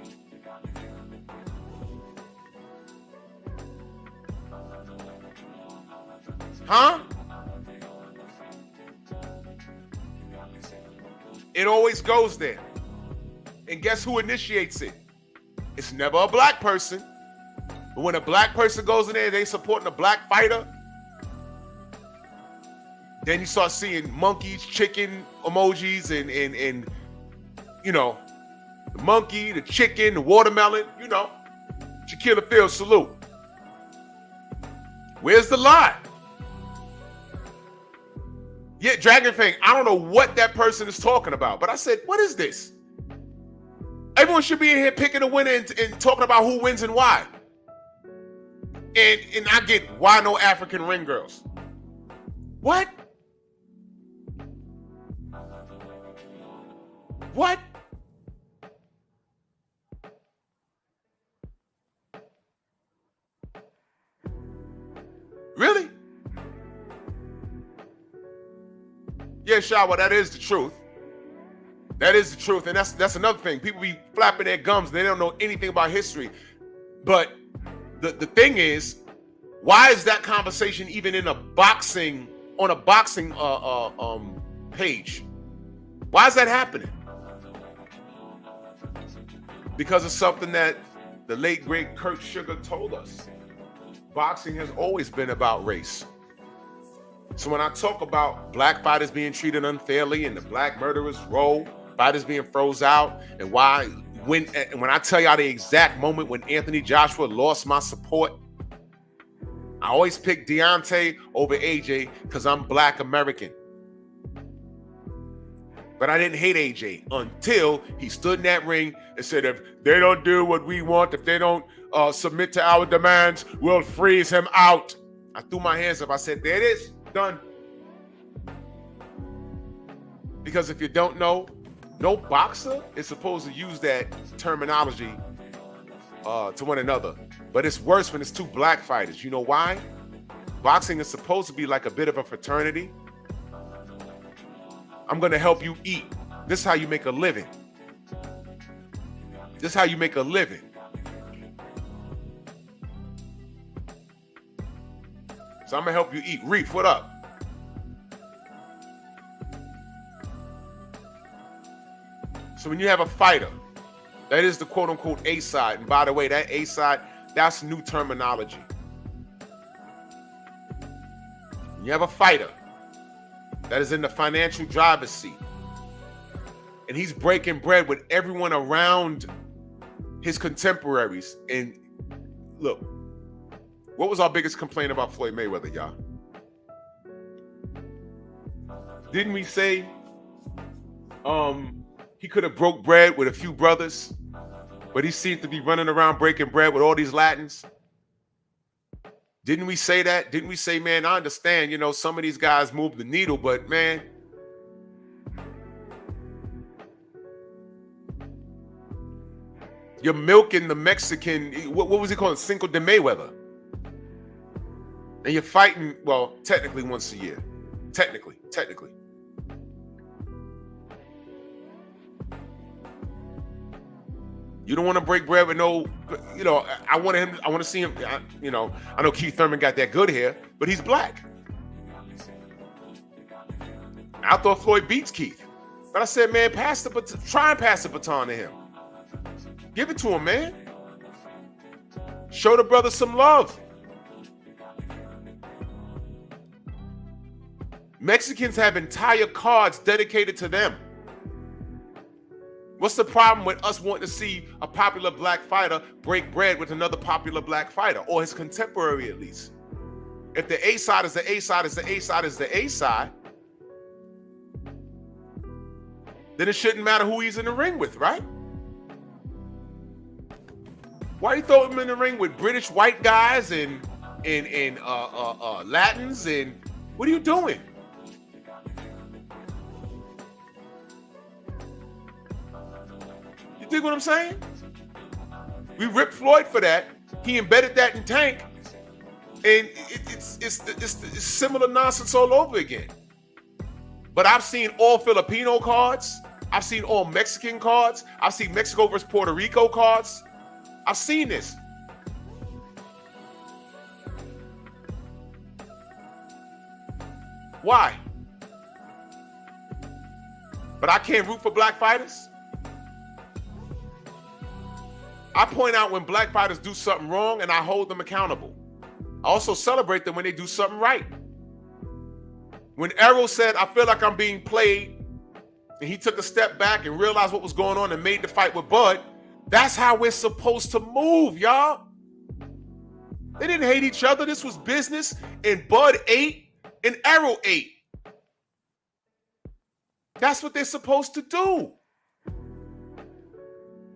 Huh? It always goes there. And guess who initiates it? It's never a black person. But when a black person goes in there, they supporting a black fighter. Then you start seeing monkeys, chicken emojis, and you know, the monkey, the chicken, the watermelon, you know. Shaquille O'Neal salute. Where's the lie? Yeah, Dragon Fang, I don't know what that person is talking about, but I said, what is this? Everyone should be in here picking a winner and talking about who wins and why. And I get, why no African ring girls? What? What? Really? Yeah, Shawa, that is the truth. That is the truth. And that's another thing. People be flapping their gums. They don't know anything about history. But the thing is, why is that conversation even in on a boxing page? Why is that happening? Because of something that the late, great Kurt Sugar told us. Boxing has always been about race. So when I talk about black fighters being treated unfairly and the black murderers roll, fighters being froze out, and when I tell y'all the exact moment when Anthony Joshua lost my support, I always pick Deontay over AJ because I'm black American. But I didn't hate AJ until he stood in that ring and said, if they don't do what we want, if they don't submit to our demands, we'll freeze him out. I threw my hands up. I said, there it is. Done. Because if you don't know, no boxer is supposed to use that terminology to one another. But it's worse when it's two black fighters. You know why? Boxing is supposed to be like a bit of a fraternity. I'm going to help you eat. This is how you make a living. This is how you make a living. So I'm going to help you eat. Reef, what up? So when you have a fighter, that is the quote-unquote A side. And by the way, that A side, that's new terminology. When you have a fighter that is in the financial driver's seat, and he's breaking bread with everyone around his contemporaries. And look, what was our biggest complaint about Floyd Mayweather, y'all? Didn't we say he could have broke bread with a few brothers, but he seemed to be running around breaking bread with all these Latins? Didn't we say that? Didn't we say, man, I understand, you know, some of these guys move the needle, but man, you're milking the Mexican, what was he called? Cinco de Mayweather. And you're fighting, well, technically once a year. Technically. You don't want to break bread with no, you know, I want to see him, you know, I know Keith Thurman got that good hair, but he's black. I thought Floyd beats Keith. But I said, man, try and pass the baton to him. Give it to him, man. Show the brother some love. Mexicans have entire cards dedicated to them. What's the problem with us wanting to see a popular black fighter break bread with another popular black fighter, or his contemporary at least? If the A side is the A side is the A side is the A side, then it shouldn't matter who he's in the ring with, right? Why you throw him in the ring with British white guys and Latins, and what are you doing? You dig what I'm saying? We ripped Floyd for that. He embedded that in Tank, and it's similar nonsense all over again. But I've seen all Filipino cards. I've seen all Mexican cards. I've seen Mexico versus Puerto Rico cards. I've seen this. Why? But I can't root for black fighters? I point out when black fighters do something wrong and I hold them accountable. I also celebrate them when they do something right. When Errol said, I feel like I'm being played, and he took a step back and realized what was going on and made the fight with Bud, that's how we're supposed to move, y'all. They didn't hate each other. This was business, and Bud ate and Errol ate. That's what they're supposed to do.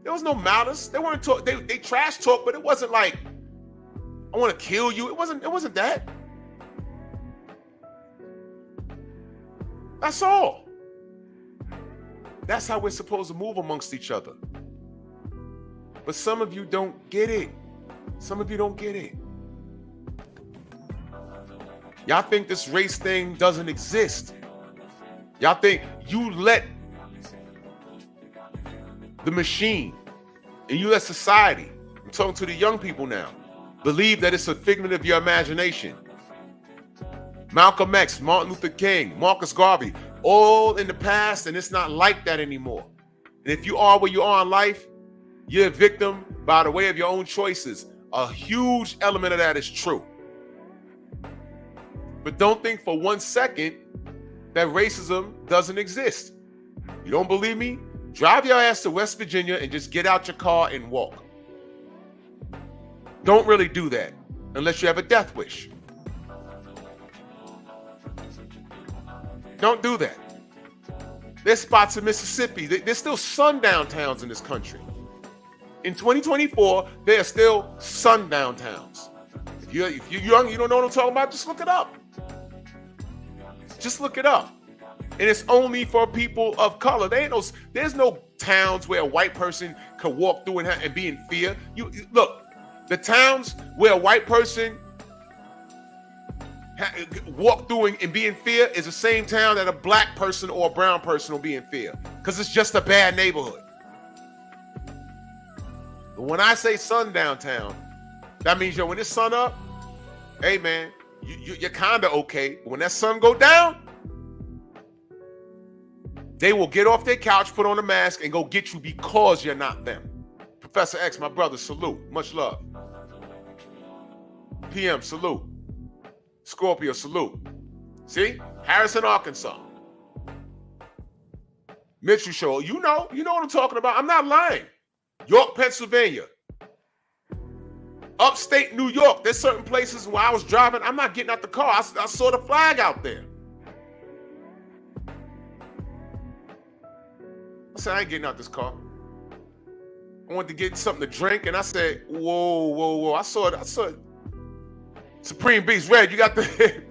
There was no malice. They weren't talk. They trash talk, but it wasn't like, I want to kill you. It wasn't that. That's all. That's how we're supposed to move amongst each other. But some of you don't get it. Some of you don't get it. Y'all think this race thing doesn't exist. Y'all think you let the machine and you let society, I'm talking to the young people now, believe that it's a figment of your imagination. Malcolm X, Martin Luther King, Marcus Garvey, all in the past, and it's not like that anymore. And if you are where you are in life, you're a victim by the way of your own choices. A huge element of that is true. But don't think for 1 second that racism doesn't exist. You don't believe me? Drive your ass to West Virginia and just get out your car and walk. Don't really do that unless you have a death wish. Don't do that. There's spots in Mississippi. There's still sundown towns in this country. In 2024, there are still sundown towns. If you're young, you don't know what I'm talking about, just look it up. Just look it up. And it's only for people of color. There's no towns where a white person could walk through and be in fear. Look, the towns where a white person walk through and be in fear is the same town that a black person or a brown person will be in fear, because it's just a bad neighborhood. But when I say sundown town, that means, when it's sun up, hey man, you're kind of okay. But when that sun go down, they will get off their couch, put on a mask, and go get you because you're not them. Professor X, my brother, salute. Much love. PM, salute. Scorpio, salute. See? Harrison, Arkansas. Mitchell Show. You know what I'm talking about. I'm not lying. York, Pennsylvania. Upstate New York. There's certain places where I was driving, I'm not getting out the car. I saw the flag out there. I said, I ain't getting out this car. I wanted to get something to drink, and I said, whoa. I saw it. Supreme Beast, Red, you got the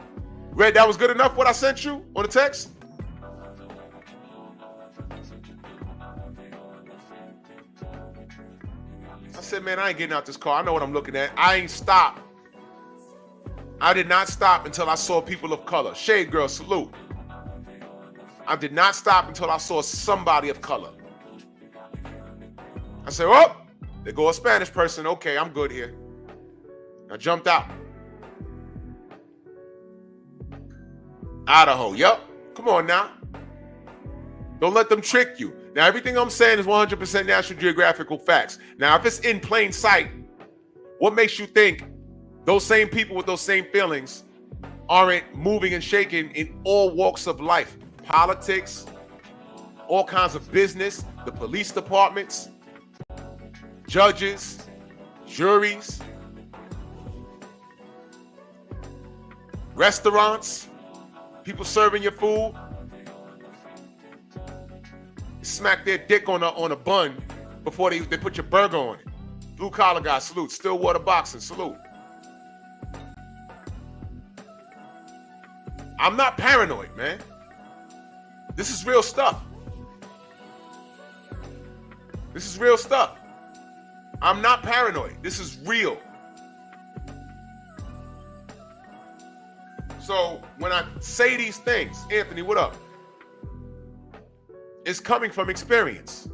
Red, that was good enough what I sent you on the text? I said, man, I ain't getting out this car. I know what I'm looking at. I ain't stopped. I did not stop until I saw people of color. Shade Girl, salute. I did not stop until I saw somebody of color. I said, oh, there go a Spanish person. Okay, I'm good here. I jumped out. Idaho, yup. Come on now. Don't let them trick you. Now, everything I'm saying is 100% National Geographical facts. Now, if it's in plain sight, what makes you think those same people with those same feelings aren't moving and shaking in all walks of life? Politics, all kinds of business, the police departments, judges, juries, restaurants, people serving your food. Smack their dick on a bun before they put your burger on it. Blue collar guy, salute. Stillwater boxing, salute. I'm not paranoid, man. This is real stuff. This is real stuff. I'm not paranoid. This is real. So when I say these things, Anthony, what up? It's coming from experience.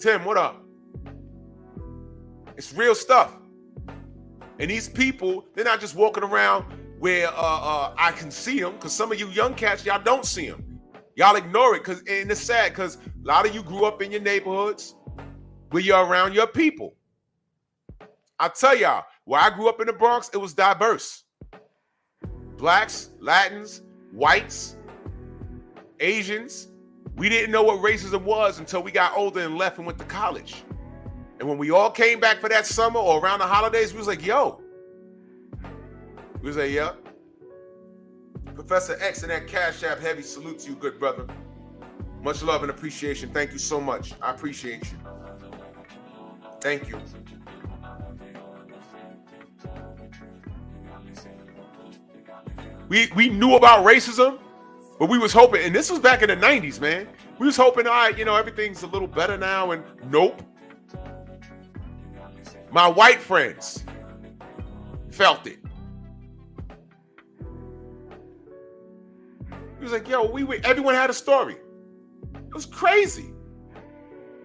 Tim, what up? It's real stuff. And these people, they're not just walking around where I can see them, because some of you young cats, y'all don't see them. Y'all ignore it, and it's sad, because a lot of you grew up in your neighborhoods where you're around your people. I tell y'all, where I grew up in the Bronx, it was diverse. Blacks, Latins, whites, Asians. We didn't know what racism was until we got older and left and went to college. And when we all came back for that summer or around the holidays, we was like, yo. We was like, yeah. Professor X and that Cash App heavy salute to you, good brother. Much love and appreciation. Thank you so much. I appreciate you. Thank you. We knew about racism, but we was hoping, and this was back in the 90s, man. We was hoping, all right, everything's a little better now, and nope. My white friends felt it. He was like, yo, everyone had a story. It was crazy.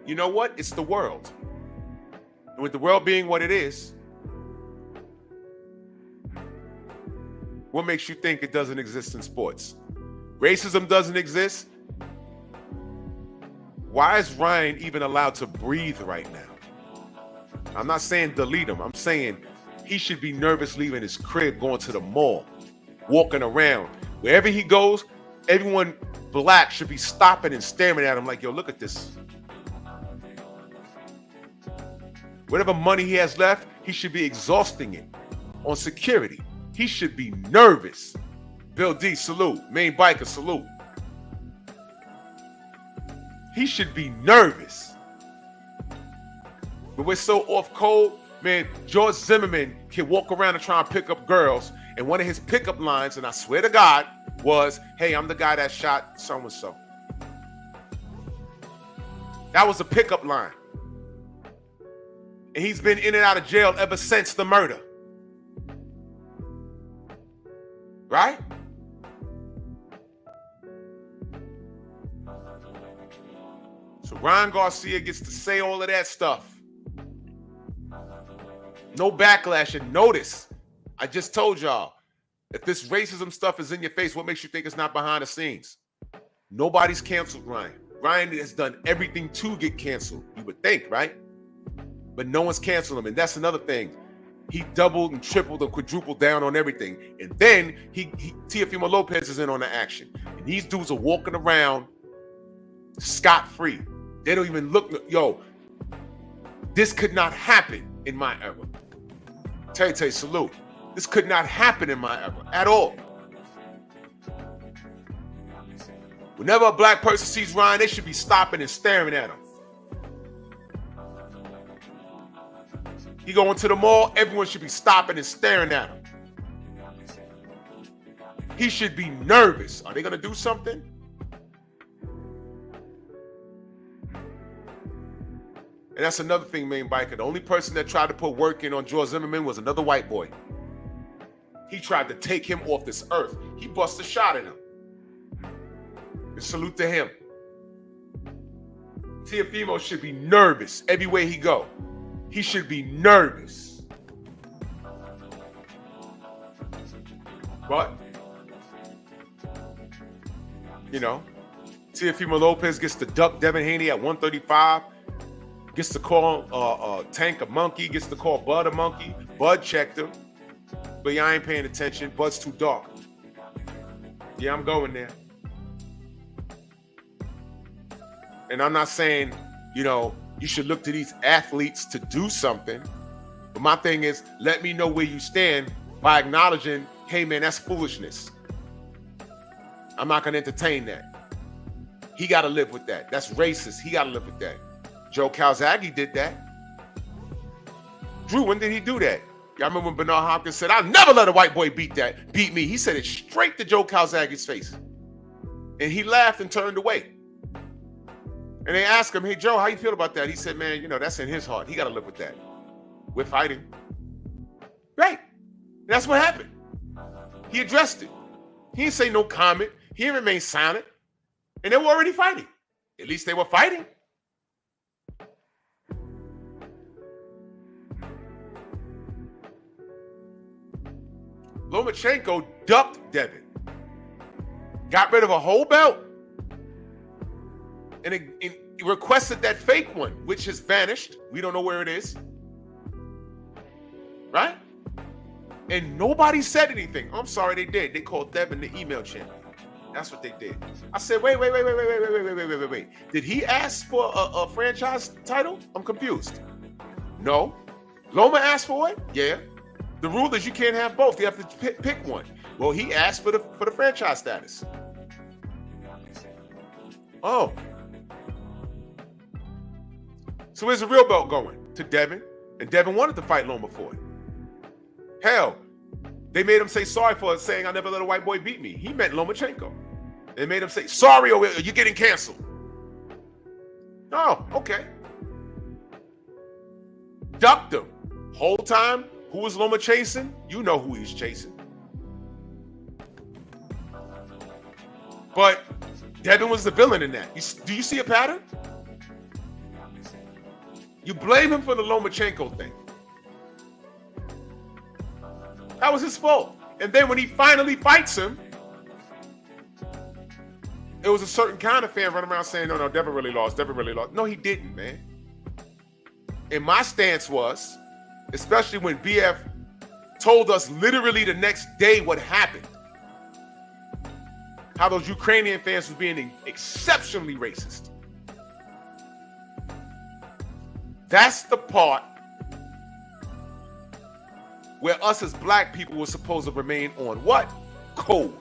You know what? It's the world. And with the world being what it is, what makes you think it doesn't exist in sports? Racism doesn't exist. Why is Ryan even allowed to breathe right now? I'm not saying delete him. I'm saying he should be nervous leaving his crib, going to the mall, walking around. Wherever he goes, everyone black should be stopping and staring at him like, yo, look at this. Whatever money he has left, he should be exhausting it on security. He should be nervous. Bill D, salute. Main biker, salute. He should be nervous. But we're so off code, man. George Zimmerman can walk around and try and pick up girls. And one of his pickup lines, and I swear to God, was, hey, I'm the guy that shot so-and-so. That was a pickup line. And he's been in and out of jail ever since the murder. Right? So Ryan Garcia gets to say all of that stuff. No backlash. And notice, I just told y'all, if this racism stuff is in your face, what makes you think it's not behind the scenes? Nobody's canceled Ryan. Ryan has done everything to get canceled, you would think, right? But no one's canceled him. And that's another thing. He doubled and tripled and quadrupled down on everything. And then Teofimo Lopez is in on the action. And these dudes are walking around scot-free. They don't even look. Yo, this could not happen in my era. Tay, salute. This could not happen in my era at all. Whenever a black person sees Ryan, they should be stopping and staring at him. He going to the mall, everyone should be stopping and staring at him. He should be nervous. Are they going to do something? And that's another thing, Main Biker. The only person that tried to put work in on George Zimmerman was another white boy. He tried to take him off this earth. He busted a shot at him. And salute to him. Teofimo should be nervous everywhere he go. He should be nervous. But, Teofimo Lopez gets to duck Devin Haney at 135. Gets to call Tank a monkey. Gets to call Bud a monkey. Bud checked him. But yeah, I ain't paying attention. Bud's too dark. Yeah, I'm going there. And I'm not saying, you should look to these athletes to do something. But my thing is, let me know where you stand by acknowledging, hey, man, that's foolishness. I'm not going to entertain that. He got to live with that. That's racist. He got to live with that. Joe Calzaghe did that. Drew, when did he do that? Y'all remember when Bernard Hopkins said, I'll never let a white boy beat me. He said it straight to Joe Calzaghe's face. And he laughed and turned away. And they asked him, hey, Joe, how you feel about that? He said, man, that's in his heart. He got to live with that. We're fighting. Right. That's what happened. He addressed it. He didn't say no comment. He didn't remain silent. And they were already fighting. At least they were fighting. Lomachenko ducked Devin. Got rid of a whole belt. And it requested that fake one, which has vanished. We don't know where it is. Right? And nobody said anything. I'm sorry, they did. They called Devin the email champion. That's what they did. I said, wait. Did he ask for a franchise title? I'm confused. No. Loma asked for it? Yeah. The rule is you can't have both. You have to pick one. Well, he asked for the franchise status. Oh. So where's the real belt going? To Devin. And Devin wanted to fight Loma for it. Hell, they made him say sorry for saying I never let a white boy beat me. He meant Lomachenko. They made him say sorry or you're getting canceled. Oh, okay. Ducked him. Whole time, who was Loma chasing? You know who he's chasing. But Devin was the villain in that. Do you see a pattern? You blame him for the Lomachenko thing. That was his fault. And then when he finally fights him, it was a certain kind of fan running around saying, no, Devin really lost. No, he didn't, man. And my stance was, especially when BF told us literally the next day what happened, how those Ukrainian fans was being exceptionally racist. That's the part where us as black people were supposed to remain on what? Code.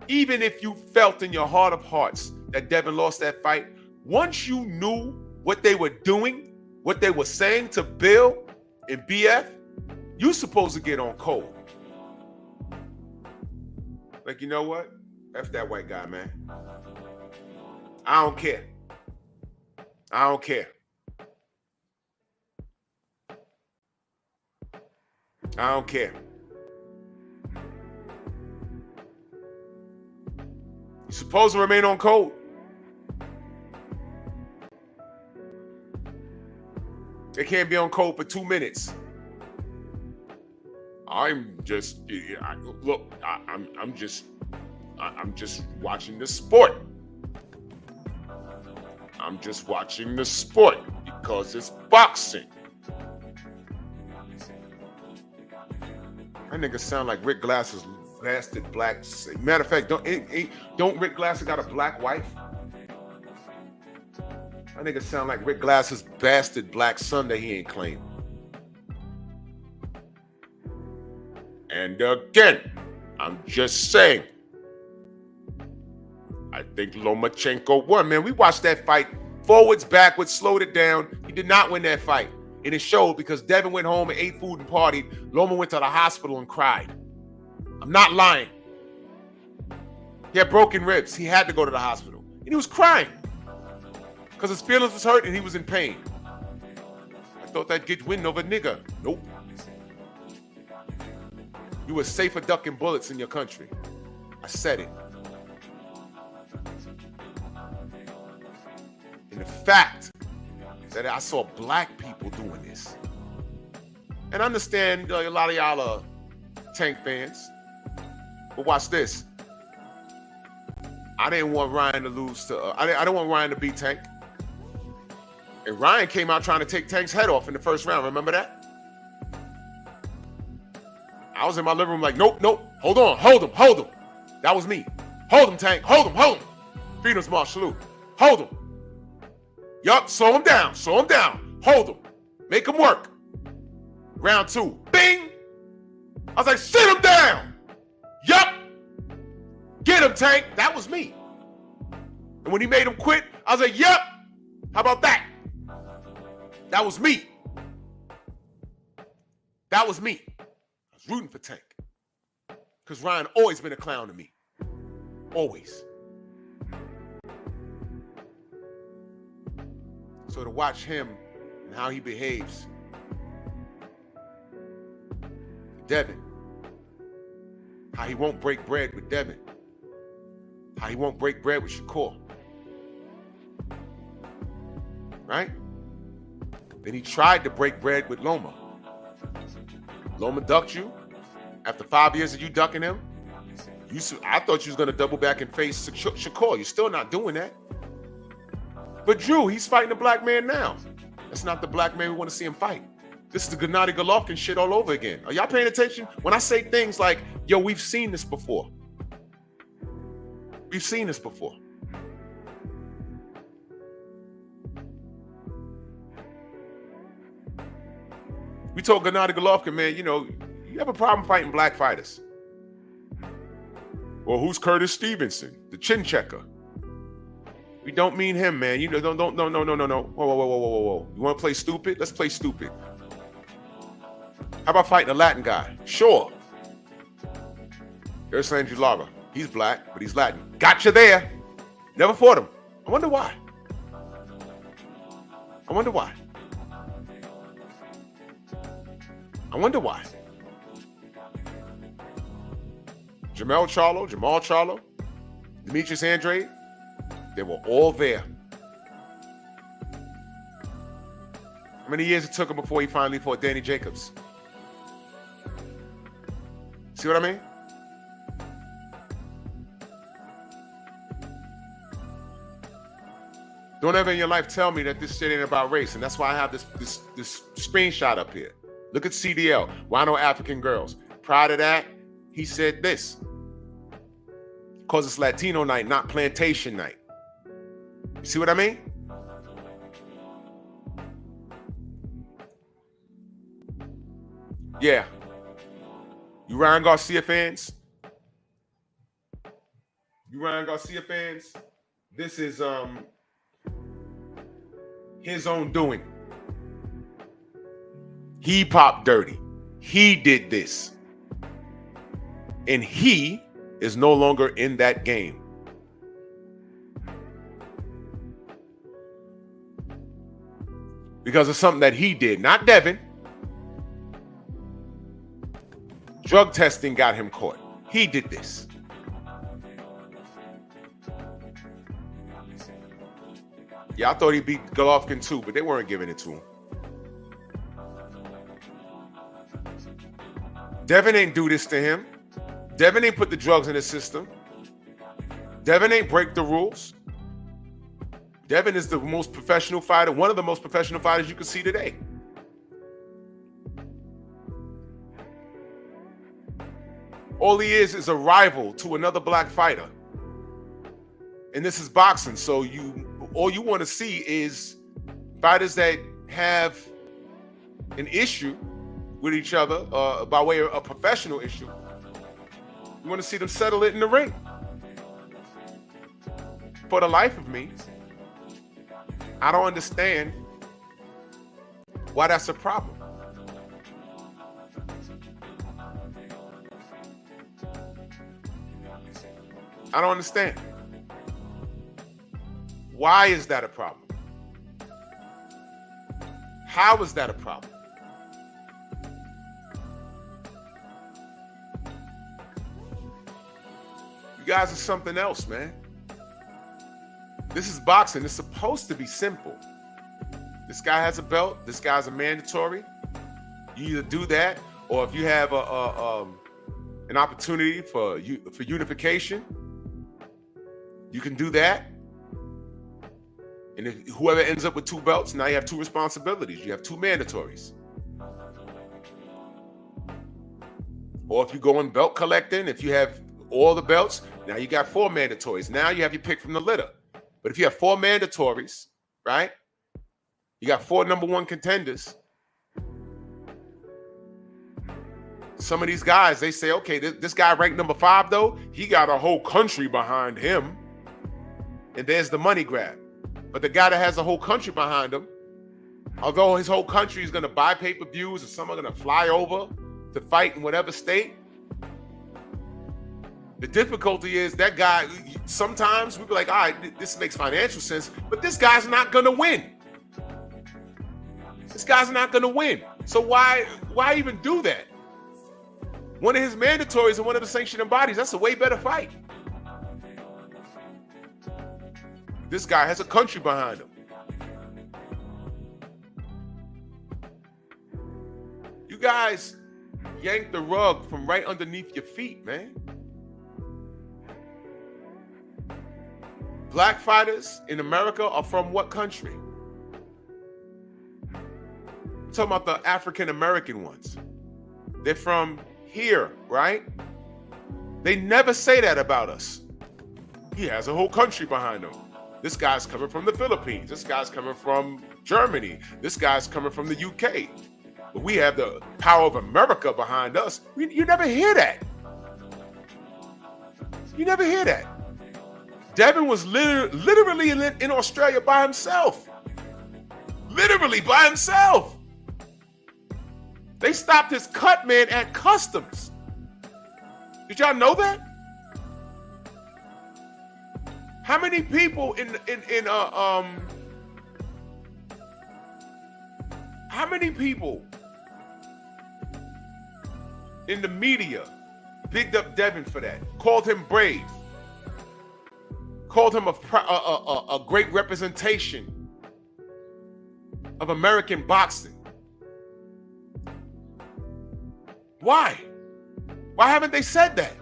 Even if you felt in your heart of hearts that Devin lost that fight, once you knew what they were doing, what they were saying to Bill and BF, you supposed to get on code. Like, you know what? F that white guy, man. I don't care. I don't care. I don't care. You're supposed to remain on code. They can't be on code for 2 minutes. I'm just watching the sport. I'm just watching the sport because it's boxing. That nigga sound like Rick Glass's bastard black. Matter of fact, don't Rick Glass got a black wife? That nigga sound like Rick Glass's bastard black son that he ain't claimed. And again, I'm just saying, I think Lomachenko won. Man, we watched that fight forwards, backwards, slowed it down. He did not win that fight. And it showed because Devin went home and ate food and partied. Loma went to the hospital and cried. I'm not lying. He had broken ribs. He had to go to the hospital. And he was crying because his feelings was hurt and he was in pain. I thought that'd get win over nigga. Nope. You were safer ducking bullets in your country. I said it. And the fact that I saw black people doing this. And I understand a lot of y'all are Tank fans. But watch this. I didn't want Ryan to lose to. I didn't want Ryan to beat Tank. And Ryan came out trying to take Tank's head off in the first round. Remember that? I was in my living room like, nope. Hold him. That was me. Hold him, Tank. Hold him. Freedom's March salute. Hold him. Yup, slow him down. Hold him. Make him work. Round 2. Bing! I was like, sit him down. Yup. Get him, Tank. That was me. And when he made him quit, I was like, yup. How about that? That was me. I was rooting for Tank. Because Ryan always been a clown to me. Always. So to watch him and how he behaves, Devin, how he won't break bread with Devin, how he won't break bread with Shakur, right? Then he tried to break bread with Loma. Loma ducked you. After 5 years of you ducking him, I thought you was going to double back and face Shakur. You're still not doing that. But Drew, he's fighting a black man now. That's not the black man we want to see him fight. This is the Gennady Golovkin shit all over again. Are y'all paying attention? When I say things like, yo, we've seen this before. We've seen this before. We told Gennady Golovkin, man, you have a problem fighting black fighters. Well, who's Curtis Stevenson? The chin checker. We don't mean him, man. No. Whoa. You want to play stupid? Let's play stupid. How about fighting a Latin guy? Sure. There's Sanji Lara. He's black, but he's Latin. Gotcha there. Never fought him. I wonder why. Jamal Charlo, Demetrius Andrade, they were all there. How many years it took him before he finally fought Danny Jacobs? See what I mean? Don't ever in your life tell me that this shit ain't about race, and that's why I have this screenshot up here. Look at CDL. Why no African girls? Prior to that, he said this. Because it's Latino night, not plantation night. You see what I mean? Yeah. You Ryan Garcia fans? This is his own doing. He popped dirty. He did this. And he is no longer in that game. Because of something that he did, not Devin. Drug testing got him caught. He did this. Yeah, I thought he beat Golovkin too, but they weren't giving it to him. Devin ain't do this to him. Devin ain't put the drugs in his system. Devin ain't break the rules. Devin is the most professional fighter, one of the most professional fighters you can see today. All he is a rival to another black fighter. And this is boxing, so all you want to see is fighters that have an issue with each other by way of a professional issue. You want to see them settle it in the ring. For the life of me, I don't understand why that's a problem. I don't understand. Why is that a problem? How is that a problem? You guys are something else, man. This is boxing. It's supposed to be simple. This guy has a belt. This guy's a mandatory. You either do that, or if you have an opportunity for unification, You can do that. And if whoever ends up with 2 belts, now you have 2 responsibilities. You have 2 mandatories. Or if you go in belt collecting, if you have all the belts, now you got 4 mandatories. Now you have your pick from the litter. But if you have 4 mandatories, right? You got 4 number 1 contenders. Some of these guys, they say, okay, this guy ranked number 5, though, he got a whole country behind him. And there's the money grab. But the guy that has a whole country behind him, although his whole country is going to buy pay-per-views, or some are going to fly over to fight in whatever state, the difficulty is that guy, sometimes we be like, all right, this makes financial sense, but this guy's not going to win. This guy's not going to win. So why even do that? One of his mandatories and one of the sanctioning bodies, that's a way better fight. This guy has a country behind him. You guys yanked the rug from right underneath your feet, man. Black fighters in America are from what country? I'm talking about the African American ones. They're from here, right? They never say that about us. He has a whole country behind him. This guy's coming from the Philippines. This guy's coming from Germany. This guy's coming from the UK. But we have the power of America behind us. You never hear that. You never hear that. Devin was literally in Australia by himself. Literally by himself. They stopped his cut man at customs. Did y'all know that? How many people how many people in the media bigged up Devin for that? Called him brave. Called him a great representation of American boxing. Why? Why haven't they said that?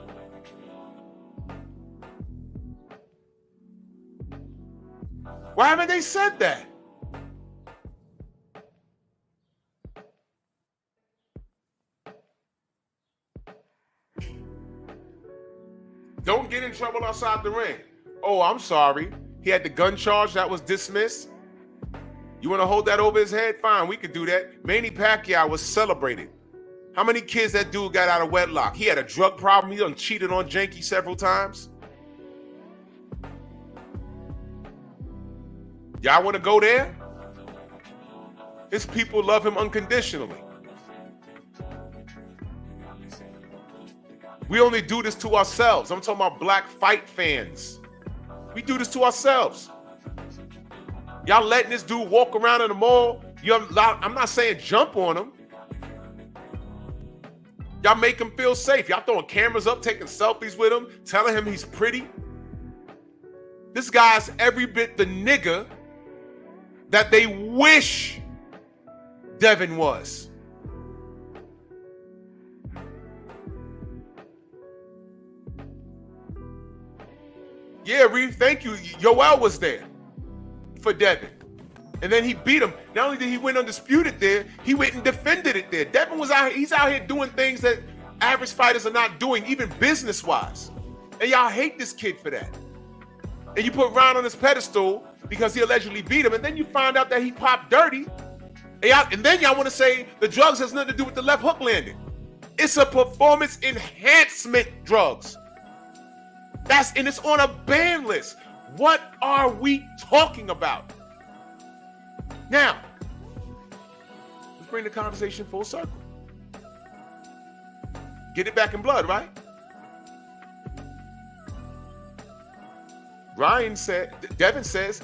Why haven't they said that? Don't get in trouble outside the ring. Oh, I'm sorry. He had the gun charge that was dismissed. You want to hold that over his head? Fine, we could do that. Manny Pacquiao was celebrated. How many kids that dude got out of wedlock? He had a drug problem. He done cheated on Janky several times. Y'all want to go there? His people love him unconditionally. We only do this to ourselves. I'm talking about black fight fans. We do this to ourselves. Y'all letting this dude walk around in the mall. I'm not saying jump on him. Y'all make him feel safe. Y'all throwing cameras up, taking selfies with him, telling him he's pretty. This guy's every bit the nigga that they wish Devin was. Yeah, Reeve, thank you. Yoel was there for Devin. And then he beat him. Not only did he win undisputed there, he went and defended it there. Devin was out here, he's out here doing things that average fighters are not doing, even business-wise. And y'all hate this kid for that. And you put Ryan on his pedestal because he allegedly beat him, and then you find out that he popped dirty. And then y'all want to say the drugs has nothing to do with the left hook landing. It's a performance enhancement drugs. And it's on a ban list. What are we talking about? Now, let's bring the conversation full circle. Get it back in blood, right? Devin says,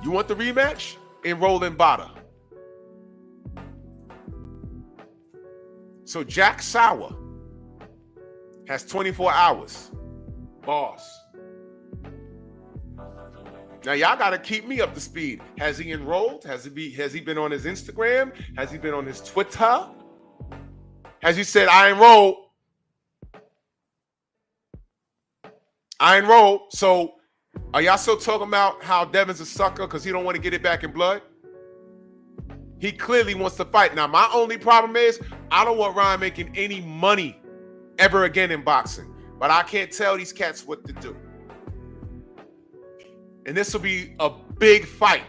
you want the rematch? Enroll in VADA. So Jack Sauer has 24 hours. Boss. Now y'all got to keep me up to speed. Has he enrolled? Has he been on his Instagram? Has he been on his Twitter? Has he said, I enrolled? I enrolled. So Are y'all still talking about how Devin's a sucker because he don't want to get it back in blood? He clearly wants to fight. Now, my only problem is I don't want Ryan making any money ever again in boxing. But I can't tell these cats what to do. And this will be a big fight.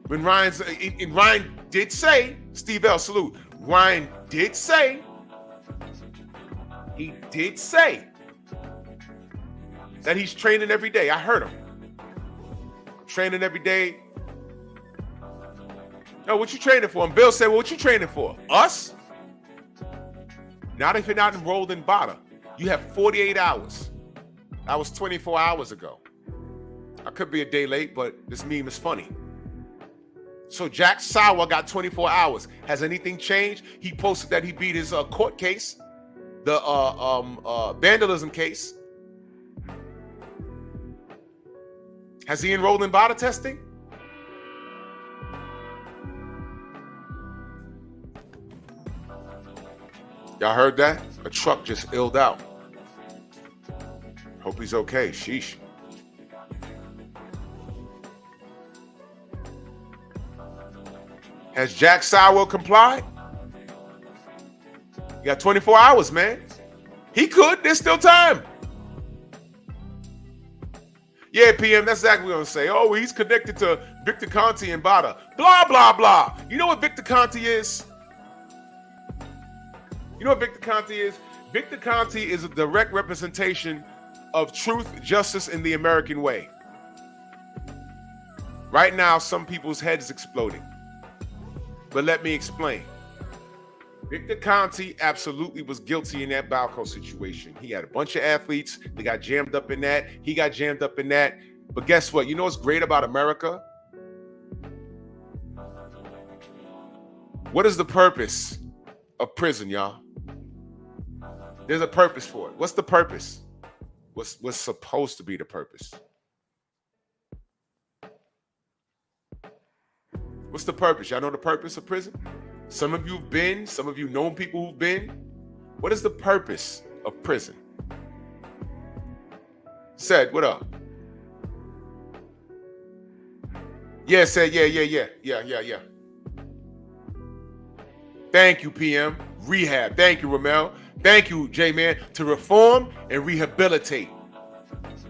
When Ryan did say, Steve L, salute. Ryan did say, he did say that he's training every day. I heard him. Training every day. No, what you training for? And Bill said, well, what you training for? Us? Not if you're not enrolled in VADA. You have 48 hours. That was 24 hours ago. I could be a day late, but this meme is funny. So Jack Sauer got 24 hours. Has anything changed? He posted that he beat his court case, the vandalism case. Has he enrolled in VADA testing? Y'all heard that? A truck just illed out. Hope he's okay. Sheesh. Has Jack Sauer complied? You got 24 hours, man. He could. There's still time. Yeah, PM, that's exactly what I'm going to say. Oh, he's connected to Victor Conte and VADA. Blah, blah, blah. You know what Victor Conte is? You know what Victor Conte is? Victor Conte is a direct representation of truth, justice, and the American way. Right now, some people's heads exploding. But let me explain. Victor Conte absolutely was guilty in that Balco situation. He had a bunch of athletes. They got jammed up in that. He got jammed up in that. But guess what? You know what's great about America? What is the purpose of prison, y'all? There's a purpose for it. What's the purpose? What's supposed to be the purpose? What's the purpose? Y'all know the purpose of prison? Some of you've been, some of you know people who've been. What is the purpose of prison? Said, what up? Yeah, said, yeah. Thank you, PM. Rehab. Thank you, Ramel. Thank you, J-Man. To reform and rehabilitate.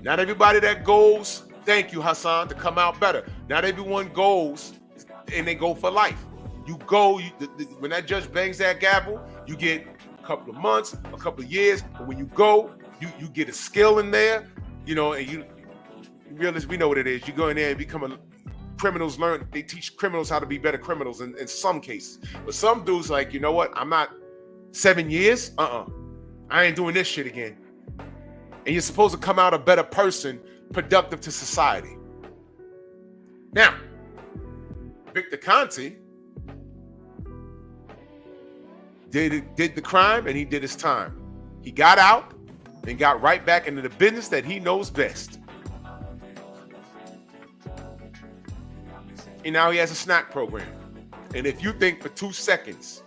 Not everybody that goes, thank you, Hassan, to come out better. Not everyone goes and they go for life. You go, when that judge bangs that gavel, you get a couple of months, a couple of years. But when you go, you get a skill in there, you know, and you realize we know what it is. You go in there and become criminals learn. They teach criminals how to be better criminals in some cases. But some dudes like, you know what? I'm not 7 years. I ain't doing this shit again. And you're supposed to come out a better person, productive to society. Now, Victor Conte did the crime and he did his time. He got out and got right back into the business that he knows best. And now he has a snack program. And if you think for 2 seconds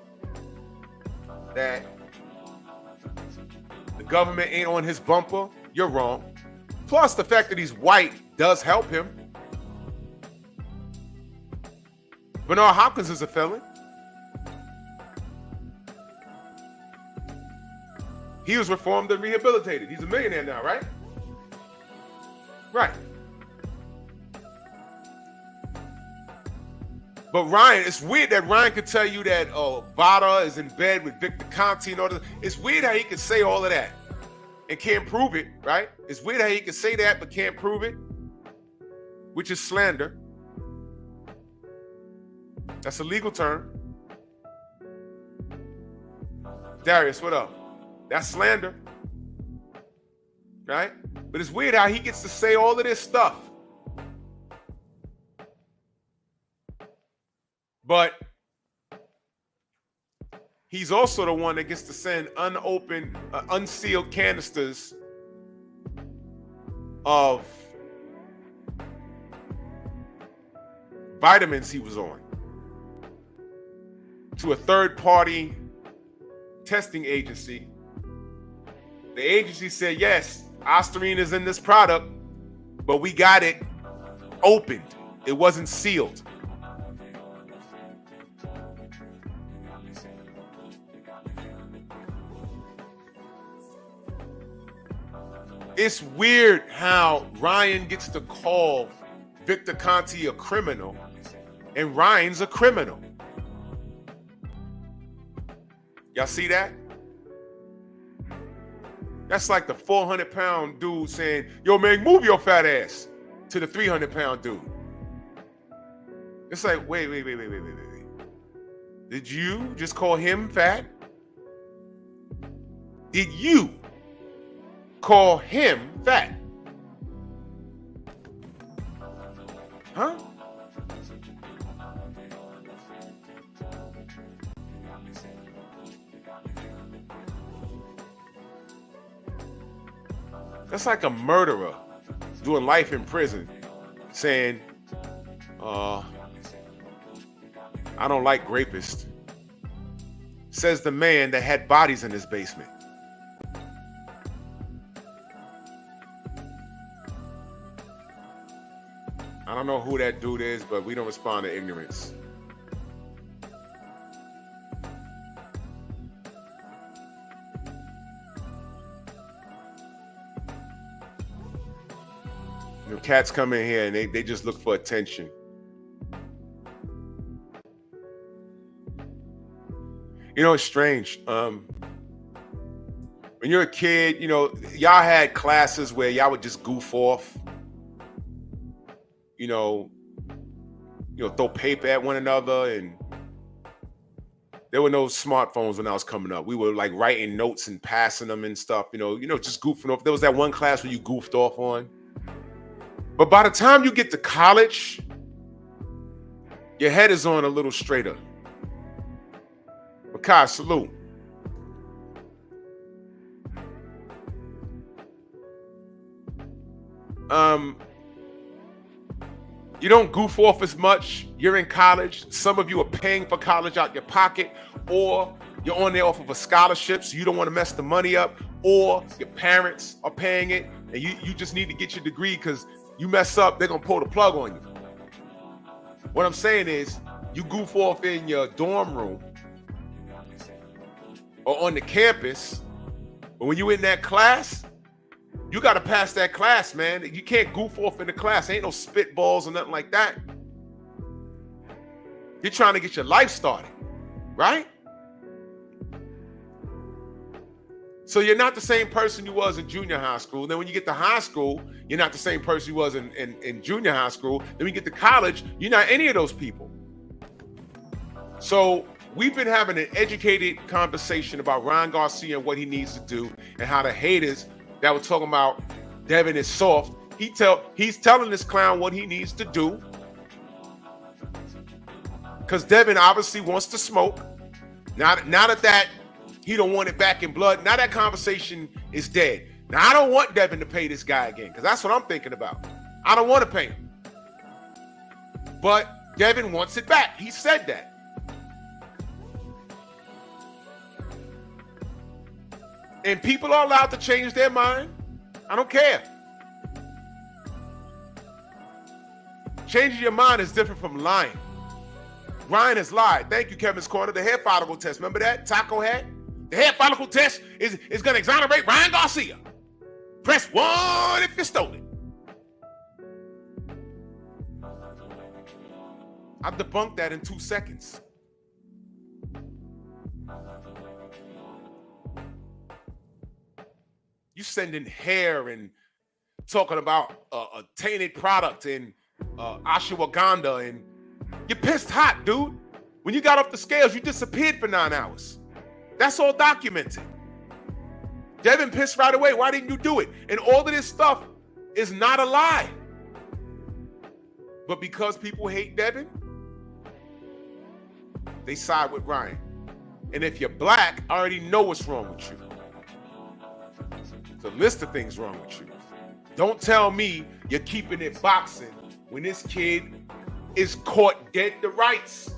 that the government ain't on his bumper, you're wrong. Plus, the fact that he's white does help him. Bernard Hopkins is a felon. He was reformed and rehabilitated. He's a millionaire now, right? Right. But Ryan, it's weird that Ryan could tell you that VADA is in bed with Victor Conte and all this. It's weird how he could say all of that and can't prove it, right? It's weird how he could say that but can't prove it, which is slander. That's a legal term. Darius, what up? That's slander, right? But it's weird how he gets to say all of this stuff. But he's also the one that gets to send unopened, unsealed canisters of vitamins he was on to a third-party testing agency. The agency said, yes, Ostarine is in this product. but we got it opened. It wasn't sealed. It's weird how Ryan gets to call Victor Conte a criminal and Ryan's a criminal. Y'all see that? That's like the 400-pound dude saying, yo, man, move your fat ass to the 300-pound dude. It's like, wait. Did you just call him fat? Did you call him fat? Huh? That's like a murderer doing life in prison saying, I don't like rapists. Says the man that had bodies in his basement. I don't know who that dude is, but we don't respond to ignorance. You know, cats come in here and they just look for attention. You know, it's strange. When you're a kid, you know, y'all had classes where y'all would just goof off. You know, throw paper at one another, and there were no smartphones when I was coming up. We were like writing notes and passing them and stuff, you know, just goofing off. There was that one class where you goofed off on. But by the time you get to college, your head is on a little straighter. Makai, salute. You don't goof off as much. You're in college. Some of you are paying for college out your pocket, or you're on there off of a scholarship, so you don't want to mess the money up, or your parents are paying it, and you just need to get your degree because you mess up, they're going to pull the plug on you. What I'm saying is, you goof off in your dorm room or on the campus, but when you're in that class, you got to pass that class, man. You can't goof off in the class. Ain't no spitballs or nothing like that. You're trying to get your life started, right? So you're not the same person you was in junior high school. Then when you get to high school, you're not the same person you was in junior high school. Then when you get to college, you're not any of those people. So we've been having an educated conversation about Ryan Garcia and what he needs to do, and how the haters that were talking about Devin is soft, he's telling this clown what he needs to do, because Devin obviously wants to smoke. Now that he don't want it back in blood, now that conversation is dead. Now I don't want Devin to pay this guy again, because that's what I'm thinking about. I don't want to pay him, but Devin wants it back. He said that. And people are allowed to change their mind. I don't care. Changing your mind is different from lying. Ryan has lied. Thank you, Kevin's Corner. The hair follicle test. Remember that? Taco hat? The hair follicle test is going to exonerate Ryan Garcia. Press 1 if you stole it. I debunked that in 2 seconds. You sending hair and talking about a tainted product in ashwagandha, and you're pissed hot, dude. When you got off the scales, you disappeared for 9 hours. That's all documented. Devin pissed right away. Why didn't you do it? And all of this stuff is not a lie. But because people hate Devin, they side with Ryan. And if you're black, I already know what's wrong with you. There's a list of things wrong with you. Don't tell me you're keeping it boxing when this kid is caught dead to rights.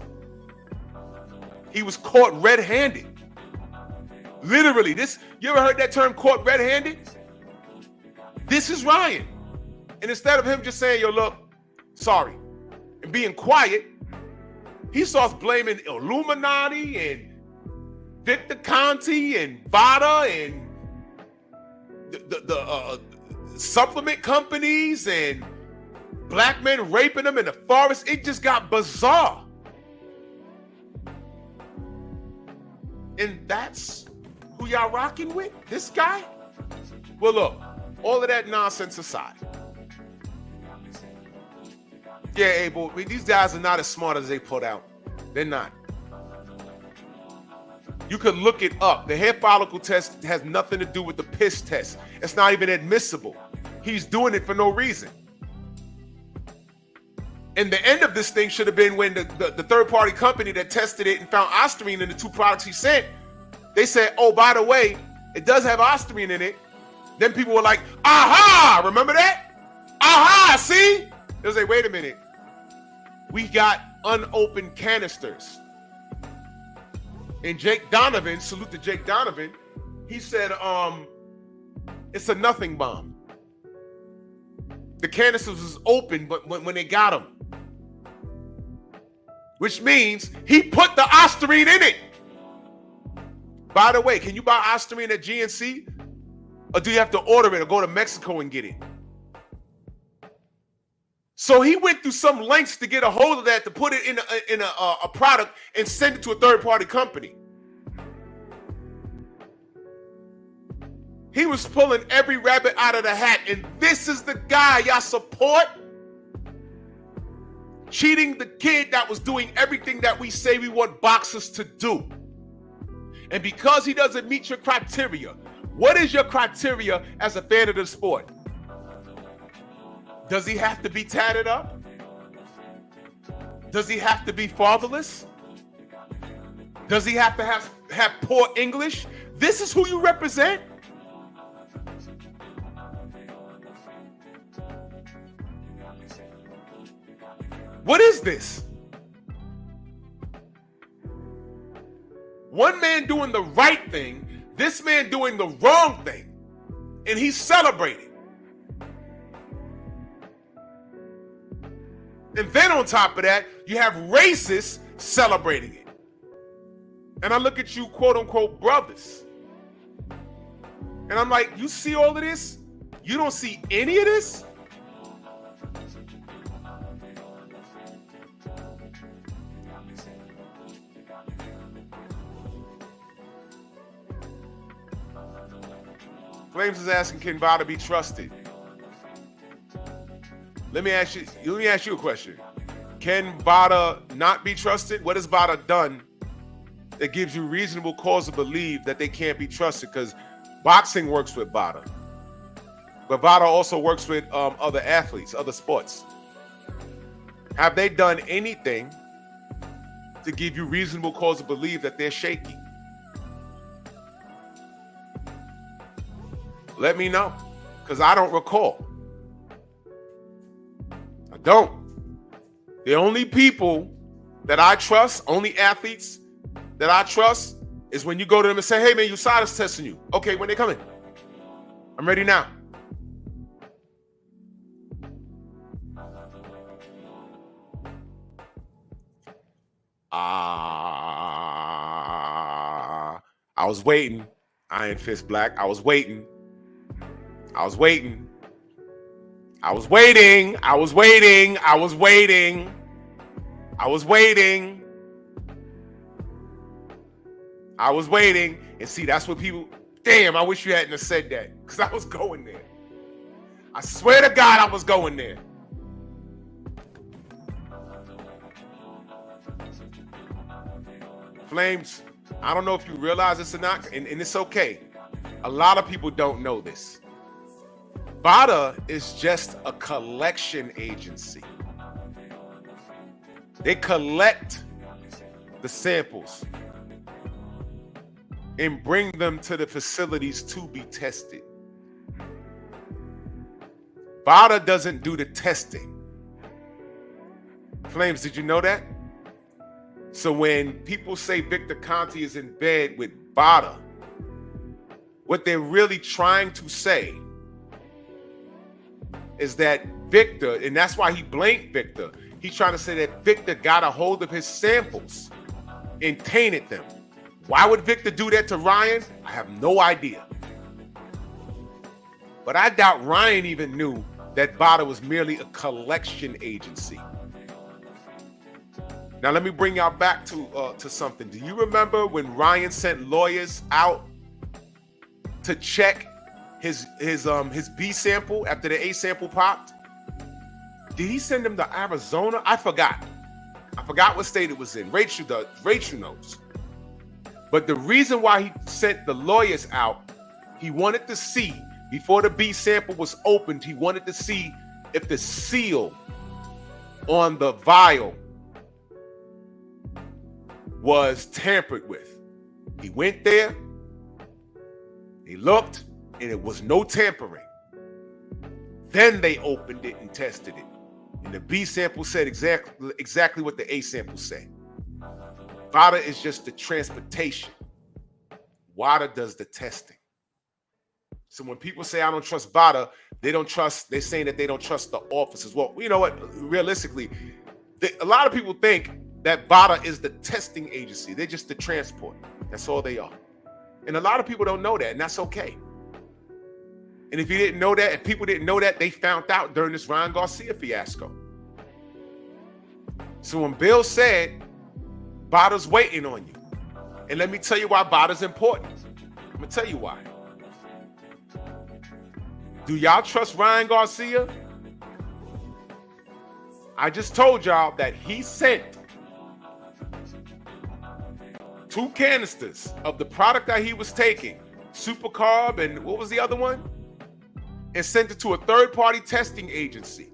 He was caught red-handed. Literally, you ever heard that term, caught red-handed? This is Ryan. And instead of him just saying, yo, look, sorry, and being quiet, he starts blaming Illuminati and Victor Conti and VADA and the supplement companies and black men raping them in the forest. It just got bizarre. And that's who y'all rocking with? This guy? Well, look, all of that nonsense aside. Yeah, Abel, these guys are not as smart as they put out. They're not. You could look it up. The hair follicle test has nothing to do with the piss test. It's not even admissible. He's doing it for no reason. And the end of this thing should have been when the third-party company that tested it and found ostarine in the 2 products he sent, they said, oh, by the way, it does have ostarine in it. Then people were like, aha, remember that? Aha, see? They was like, wait a minute. We got unopened canisters. And Jake Donovan, salute to Jake Donovan, he said, it's a nothing bomb. The canisters was open, but when they got them. Which means he put the ostarine in it. By the way, can you buy ostarine at GNC? Or do you have to order it or go to Mexico and get it? So he went through some lengths to get a hold of that, to put it in a product and send it to a third-party company. He was pulling every rabbit out of the hat, and this is the guy y'all support? Cheating the kid that was doing everything that we say we want boxers to do. And because he doesn't meet your criteria, what is your criteria as a fan of the sport? Does he have to be tatted up? Does he have to be fatherless? Does he have to have poor English? This is who you represent? What is this? One man doing the right thing, this man doing the wrong thing, and he's celebrating. And then on top of that, you have racists celebrating it. And I look at you, quote unquote, brothers. And I'm like, you see all of this? You don't see any of this? Flames is asking, can VADA be trusted? Let me ask you a question. Can VADA not be trusted? What has VADA done that gives you reasonable cause to believe that they can't be trusted? Because boxing works with VADA. But VADA also works with other athletes, other sports. Have they done anything to give you reasonable cause to believe that they're shaky? Let me know, because I don't recall. I don't. The only people that I trust, only athletes that I trust, is when you go to them and say, hey man, USADA's testing you. Okay, when they coming? I'm ready now. I was waiting. Iron Fist Black. I was waiting. I was waiting. I was waiting. I was waiting. I was waiting. I was waiting. I was waiting. And see, that's what people, damn, I wish you hadn't have said that, because I was going there. I swear to God, I was going there. Flames, I don't know if you realize this or not, and it's okay. A lot of people don't know this. VADA is just a collection agency. They collect the samples and bring them to the facilities to be tested. VADA doesn't do the testing. Flames, did you know that? So when people say Victor Conti is in bed with VADA, what they're really trying to say is that Victor, and that's why he blamed Victor. He's trying to say that Victor got a hold of his samples and tainted them. Why would Victor do that to Ryan? I have no idea. But I doubt Ryan even knew that VADA was merely a collection agency. Now let me bring y'all back to something. Do you remember when Ryan sent lawyers out to check his B sample after the A sample popped? Did he send them to Arizona? I forgot what state it was in. Rachel does. Rachel knows. But the reason why he sent the lawyers out, he wanted to see, before the B sample was opened, he wanted to see if the seal on the vial was tampered with. He went there, he looked, and it was no tampering. Then they opened it and tested it. And the B sample said exactly what the A sample said. VADA is just the transportation. VADA does the testing. So when people say I don't trust VADA, they're saying that they don't trust the officers. Well, you know what? Realistically, a lot of people think that VADA is the testing agency. They're just the transport. That's all they are. And a lot of people don't know that, and that's okay. And if you didn't know that, if people didn't know that, they found out during this Ryan Garcia fiasco. So when Bill said, VADA's waiting on you. And let me tell you why VADA's important. I'm going to tell you why. Do y'all trust Ryan Garcia? I just told y'all that he sent 2 canisters of the product that he was taking, Supercarb and what was the other one? And sent it to a third-party testing agency.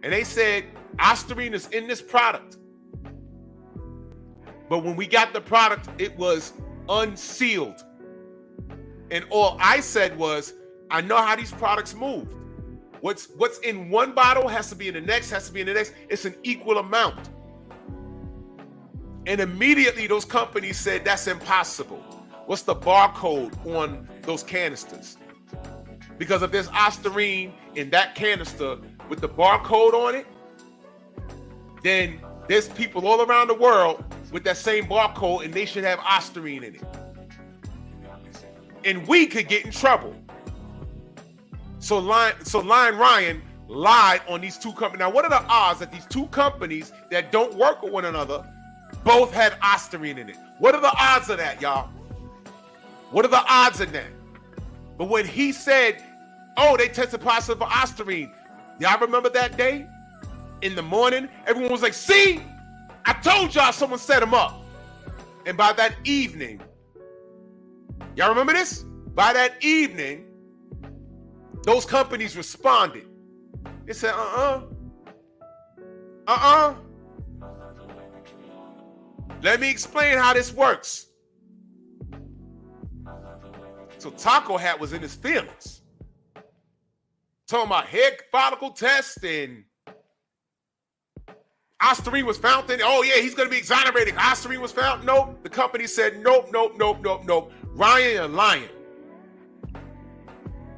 And they said, Ostarine is in this product. But when we got the product, it was unsealed. And all I said was, I know how these products move. What's in one bottle has to be in the next, has to be in the next. It's an equal amount. And immediately those companies said, that's impossible. What's the barcode on those canisters? Because if there's Ostarine in that canister with the barcode on it, then there's people all around the world with that same barcode and they should have Ostarine in it. And we could get in trouble. So Lion Ryan lied on these 2 companies. Now, what are the odds that these 2 companies that don't work with one another both had Ostarine in it? What are the odds of that, y'all? What are the odds of that? But when he said, oh, they tested positive for Ostarine, y'all remember that day? In the morning, everyone was like, see, I told y'all someone set him up. And by that evening, y'all remember this? By that evening, those companies responded. They said, let me explain how this works. So Taco Hat was in his feelings. Talking about hair follicle test and Ostarine was found. Oh yeah, he's going to be exonerated. Ostarine was found. Nope. The company said nope. Ryan, you're lying.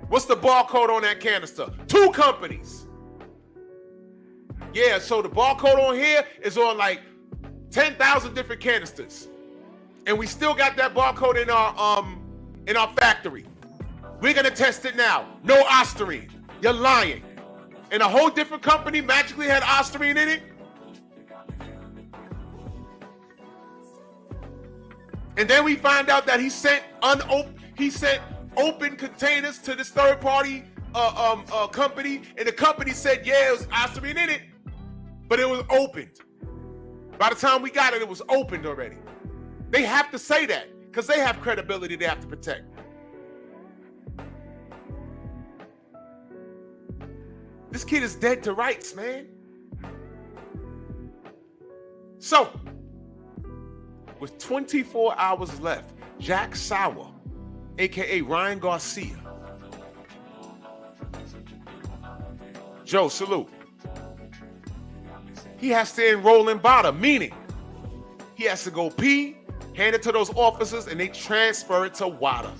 What's the barcode on that canister? 2 companies. Yeah, so the barcode on here is on like 10,000 different canisters. And we still got that barcode in our factory. We're gonna test it now. No Ostarine. You're lying. And a whole different company magically had Ostarine in it. And then we find out that he sent open containers to this third-party company, and the company said, yeah, it was Ostarine in it, but it was opened. By the time we got it, it was opened already. They have to say that because they have credibility they have to protect. This kid is dead to rights, man. So, with 24 hours left, Jack Sauer, aka Ryan Garcia. Joe, salute. He has to enroll in VADA, meaning he has to go pee, hand it to those officers, and they transfer it to WADA.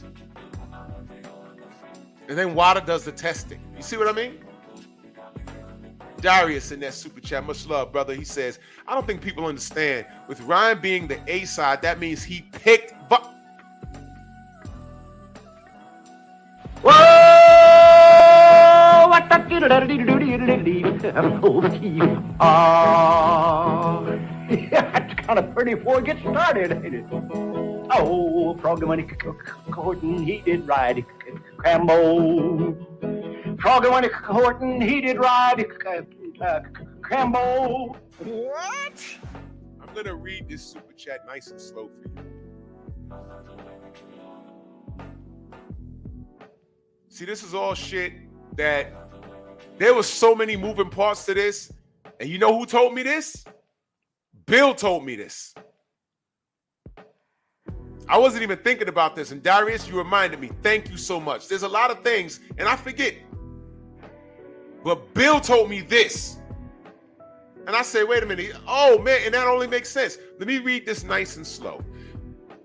And then WADA does the testing. You see what I mean? Darius in that super chat, much love, brother. He says, I don't think people understand. With Ryan being the A side, that means he picked. Whoa! What the it's kind of pretty before it gets started, ain't it? Oh, Froggy when he courtin', he did ride Crambo. Froggy when he courtin', he did ride Crambo. What? I'm gonna read this super chat nice and slow for you. See, this is all shit that there was so many moving parts to this. And you know who told me this? Bill told me this. I wasn't even thinking about this. And Darius, you reminded me. Thank you so much. There's a lot of things, and I forget. But Bill told me this. And I say, wait a minute. Oh, man, and that only makes sense. Let me read this nice and slow.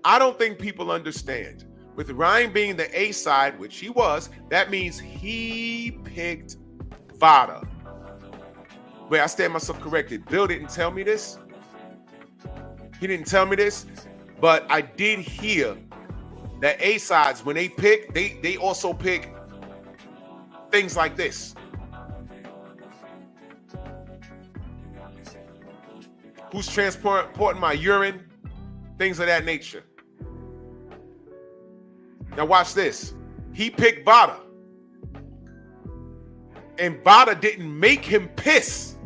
I don't think people understand. With Ryan being the A side, which he was, that means he picked VADA. Wait, I stand myself corrected. Bill didn't tell me this. He didn't tell me this, but I did hear that A sides, when they pick, they also pick things like this. Who's transporting my urine? Things of that nature. Now watch this. He picked VADA. And VADA didn't make him piss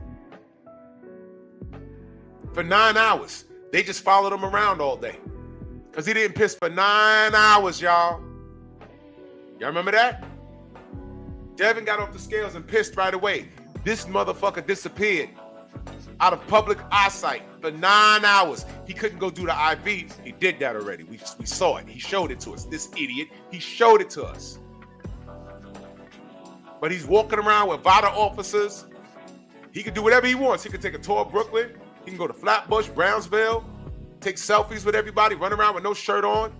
for 9 hours. They just followed him around all day. Because he didn't piss for 9 hours, y'all. Y'all remember that? Devin got off the scales and pissed right away. This motherfucker disappeared out of public eyesight for 9 hours. He couldn't go do the IV. He did that already. We saw it. He showed it to us. This idiot, he showed it to us. But he's walking around with VADA officers. He can do whatever he wants. He can take a tour of Brooklyn. He can go to Flatbush, Brownsville, take selfies with everybody, run around with no shirt on.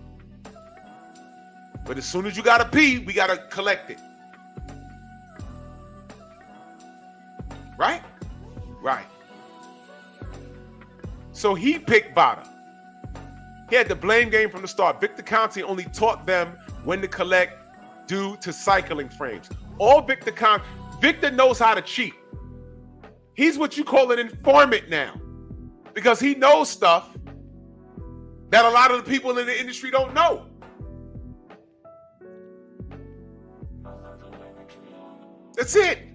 But as soon as you gotta pee, we gotta collect it. Right? Right. So he picked VADA. He had the blame game from the start. Victor Conte only taught them when to collect due to cycling frames. All Victor knows how to cheat. He's what you call an informant now, because he knows stuff that a lot of the people in the industry don't know. That's it.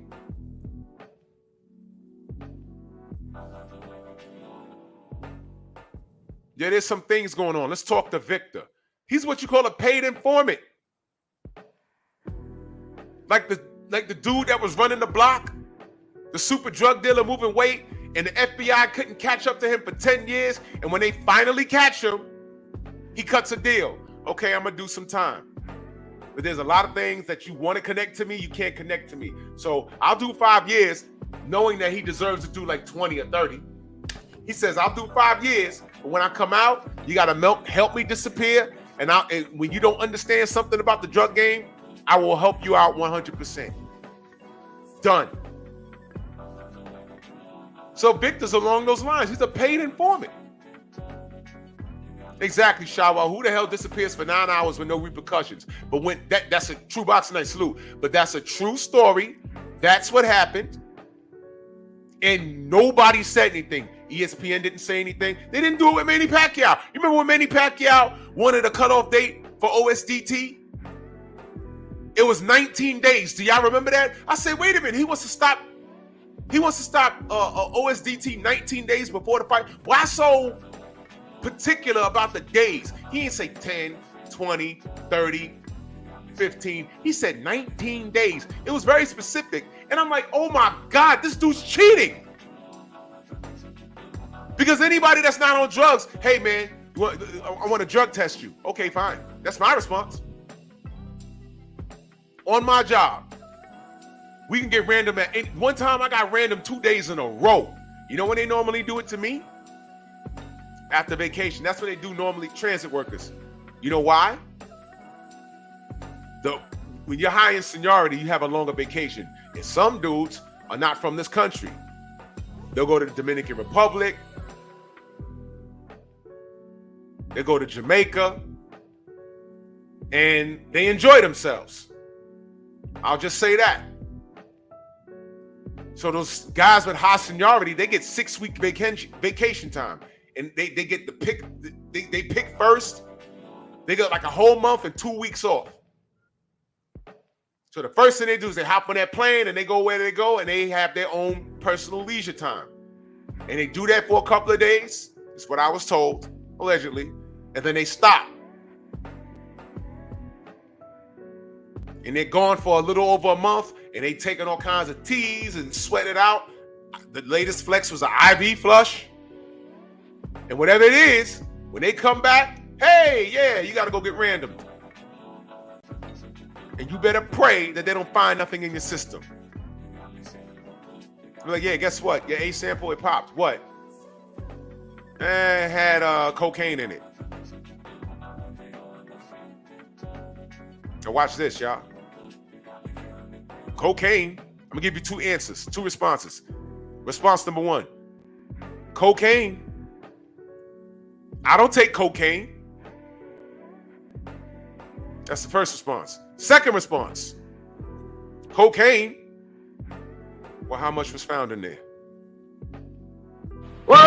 Yeah, there's some things going on. Let's talk to Victor. He's what you call a paid informant. Like the dude that was running the block, the super drug dealer moving weight, and the FBI couldn't catch up to him for 10 years. And when they finally catch him, he cuts a deal. Okay, I'm gonna do some time. But there's a lot of things that you want to connect to me, you can't connect to me. So I'll do 5 years, knowing that he deserves to do like 20 or 30. He says, I'll do 5 years, but when I come out, you gotta help me disappear. And when you don't understand something about the drug game, I will help you out 100%. Done. So Victor's along those lines. He's a paid informant. Exactly, Shawa. Who the hell disappears for 9 hours with no repercussions? But when that's a true boxing night salute. But that's a true story. That's what happened. And nobody said anything. ESPN didn't say anything. They didn't do it with Manny Pacquiao. You remember when Manny Pacquiao wanted a cutoff date for OSDT? It was 19 days. Do y'all remember that? I said, wait a minute. He wants to stop OSDT 19 days before the fight. Why so particular about the days? He didn't say 10, 20, 30, 15. He said 19 days. It was very specific. And I'm like, oh my God, this dude's cheating. Because anybody that's not on drugs, hey man, I want to drug test you. Okay, fine. That's my response. On my job, we can get random one time I got random 2 days in a row. You know when they normally do it to me? After vacation. That's what they do normally, transit workers. You know why? When you're high in seniority, you have a longer vacation. And some dudes are not from this country. They'll go to the Dominican Republic. They go to Jamaica. And they enjoy themselves. I'll just say that. So those guys with high seniority, they get 6-week vacation time. And they get the pick. They pick first. They get like a whole month and 2 weeks off. So the first thing they do is they hop on that plane and they go where they go and they have their own personal leisure time. And they do that for a couple of days. That's what I was told, allegedly. And then they stop. And they're gone for a little over a month, and they taking all kinds of teas and sweat it out. The latest flex was an IV flush. And whatever it is, when they come back, hey, yeah, you got to go get random. And you better pray that they don't find nothing in your system. You're like, yeah, guess what? Your A sample, it popped. What? It had cocaine in it. Now watch this, y'all. Cocaine. I'm gonna give you two answers, two responses. Response number one: cocaine. I don't take cocaine. That's the first response. Second response: cocaine. Well, how much was found in there? What?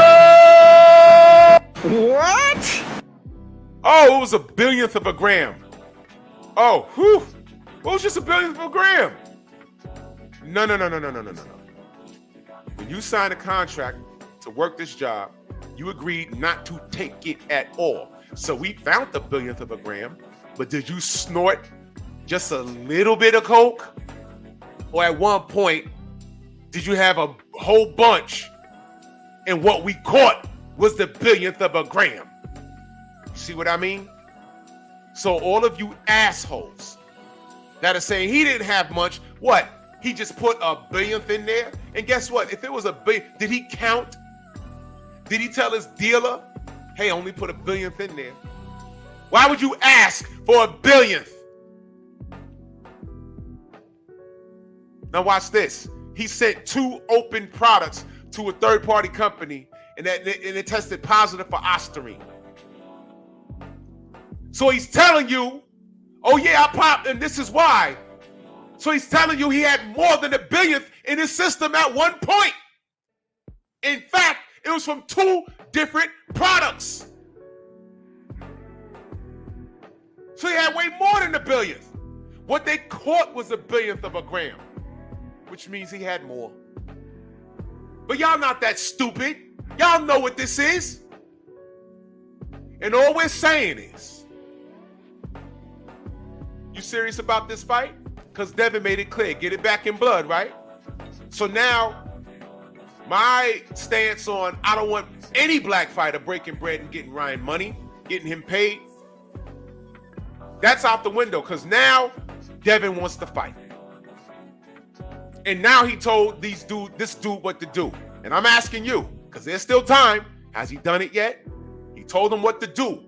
Oh, it was a billionth of a gram. Oh, whew. What was just a billionth of a gram? No. When you signed a contract to work this job, you agreed not to take it at all. So we found the billionth of a gram, but did you snort just a little bit of coke? Or at one point, did you have a whole bunch and what we caught was the billionth of a gram? See what I mean? So all of you assholes that are saying he didn't have much, what? He just put a billionth in there? And guess what? If it was a billion, did he count? Did he tell his dealer, hey, only put a billionth in there? Why would you ask for a billionth? Now watch this. He sent 2 open products to a third-party company, and it tested positive for ostarine. So he's telling you, oh yeah, I popped, and this is why. So he's telling you he had more than a billionth in his system at one point. In fact, it was from 2 different products. So he had way more than a billionth. What they caught was a billionth of a gram, which means he had more. But y'all not that stupid. Y'all know what this is. And all we're saying is, you serious about this fight? Because Devin made it clear. Get it back in blood, right? So now, my stance on I don't want any black fighter breaking bread and getting Ryan money, getting him paid, that's out the window. Because now, Devin wants to fight. And now he told this dude what to do. And I'm asking you, because there's still time. Has he done it yet? He told him what to do.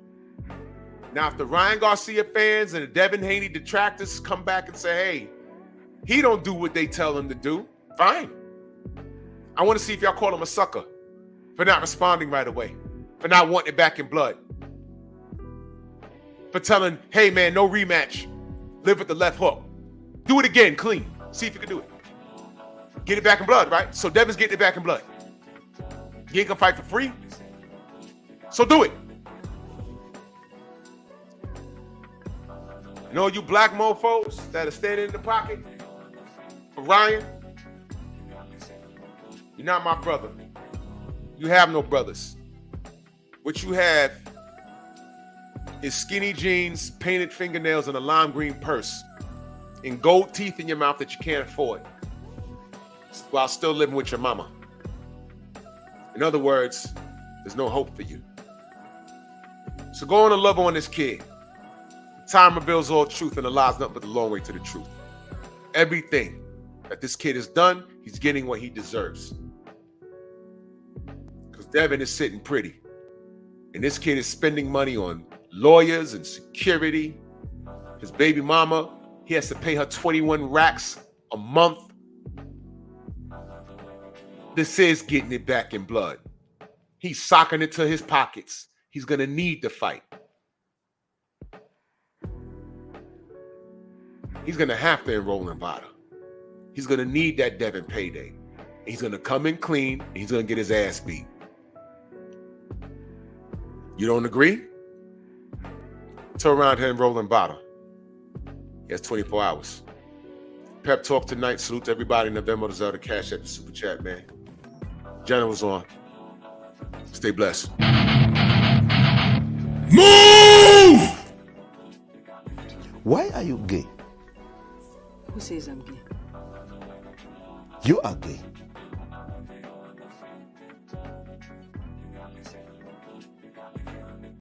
Now, if the Ryan Garcia fans and the Devin Haney detractors come back and say, hey, he don't do what they tell him to do, fine. I want to see if y'all call him a sucker for not responding right away, for not wanting it back in blood, for telling, hey, man, no rematch. Live with the left hook. Do it again, clean. See if you can do it. Get it back in blood, right? So Devin's getting it back in blood. You ain't gonna fight for free? So do it. You know you black mofos that are standing in the pocket for Ryan? You're not my brother. You have no brothers. What you have is skinny jeans, painted fingernails, and a lime green purse, and gold teeth in your mouth that you can't afford, while still living with your mama. In other words, there's no hope for you. So go on and love on this kid. Time reveals all truth, and the lie's nothing but the long way to the truth. Everything that this kid has done, he's getting what he deserves. Because Devin is sitting pretty. And this kid is spending money on lawyers and security. His baby mama, he has to pay her 21 racks a month. This is getting it back in blood. He's socking it to his pockets. He's going to need the fight. He's going to have to enroll in VADA. He's going to need that Devin payday. He's going to come in clean, and he's going to get his ass beat. You don't agree? Turn around here and enroll in VADA. He has 24 hours. Pep Talk tonight. Salute to everybody in November. The Zelda Cash at the Super Chat, man. General's on. Stay blessed. Move! Why are you gay? Who says I'm gay? You are gay.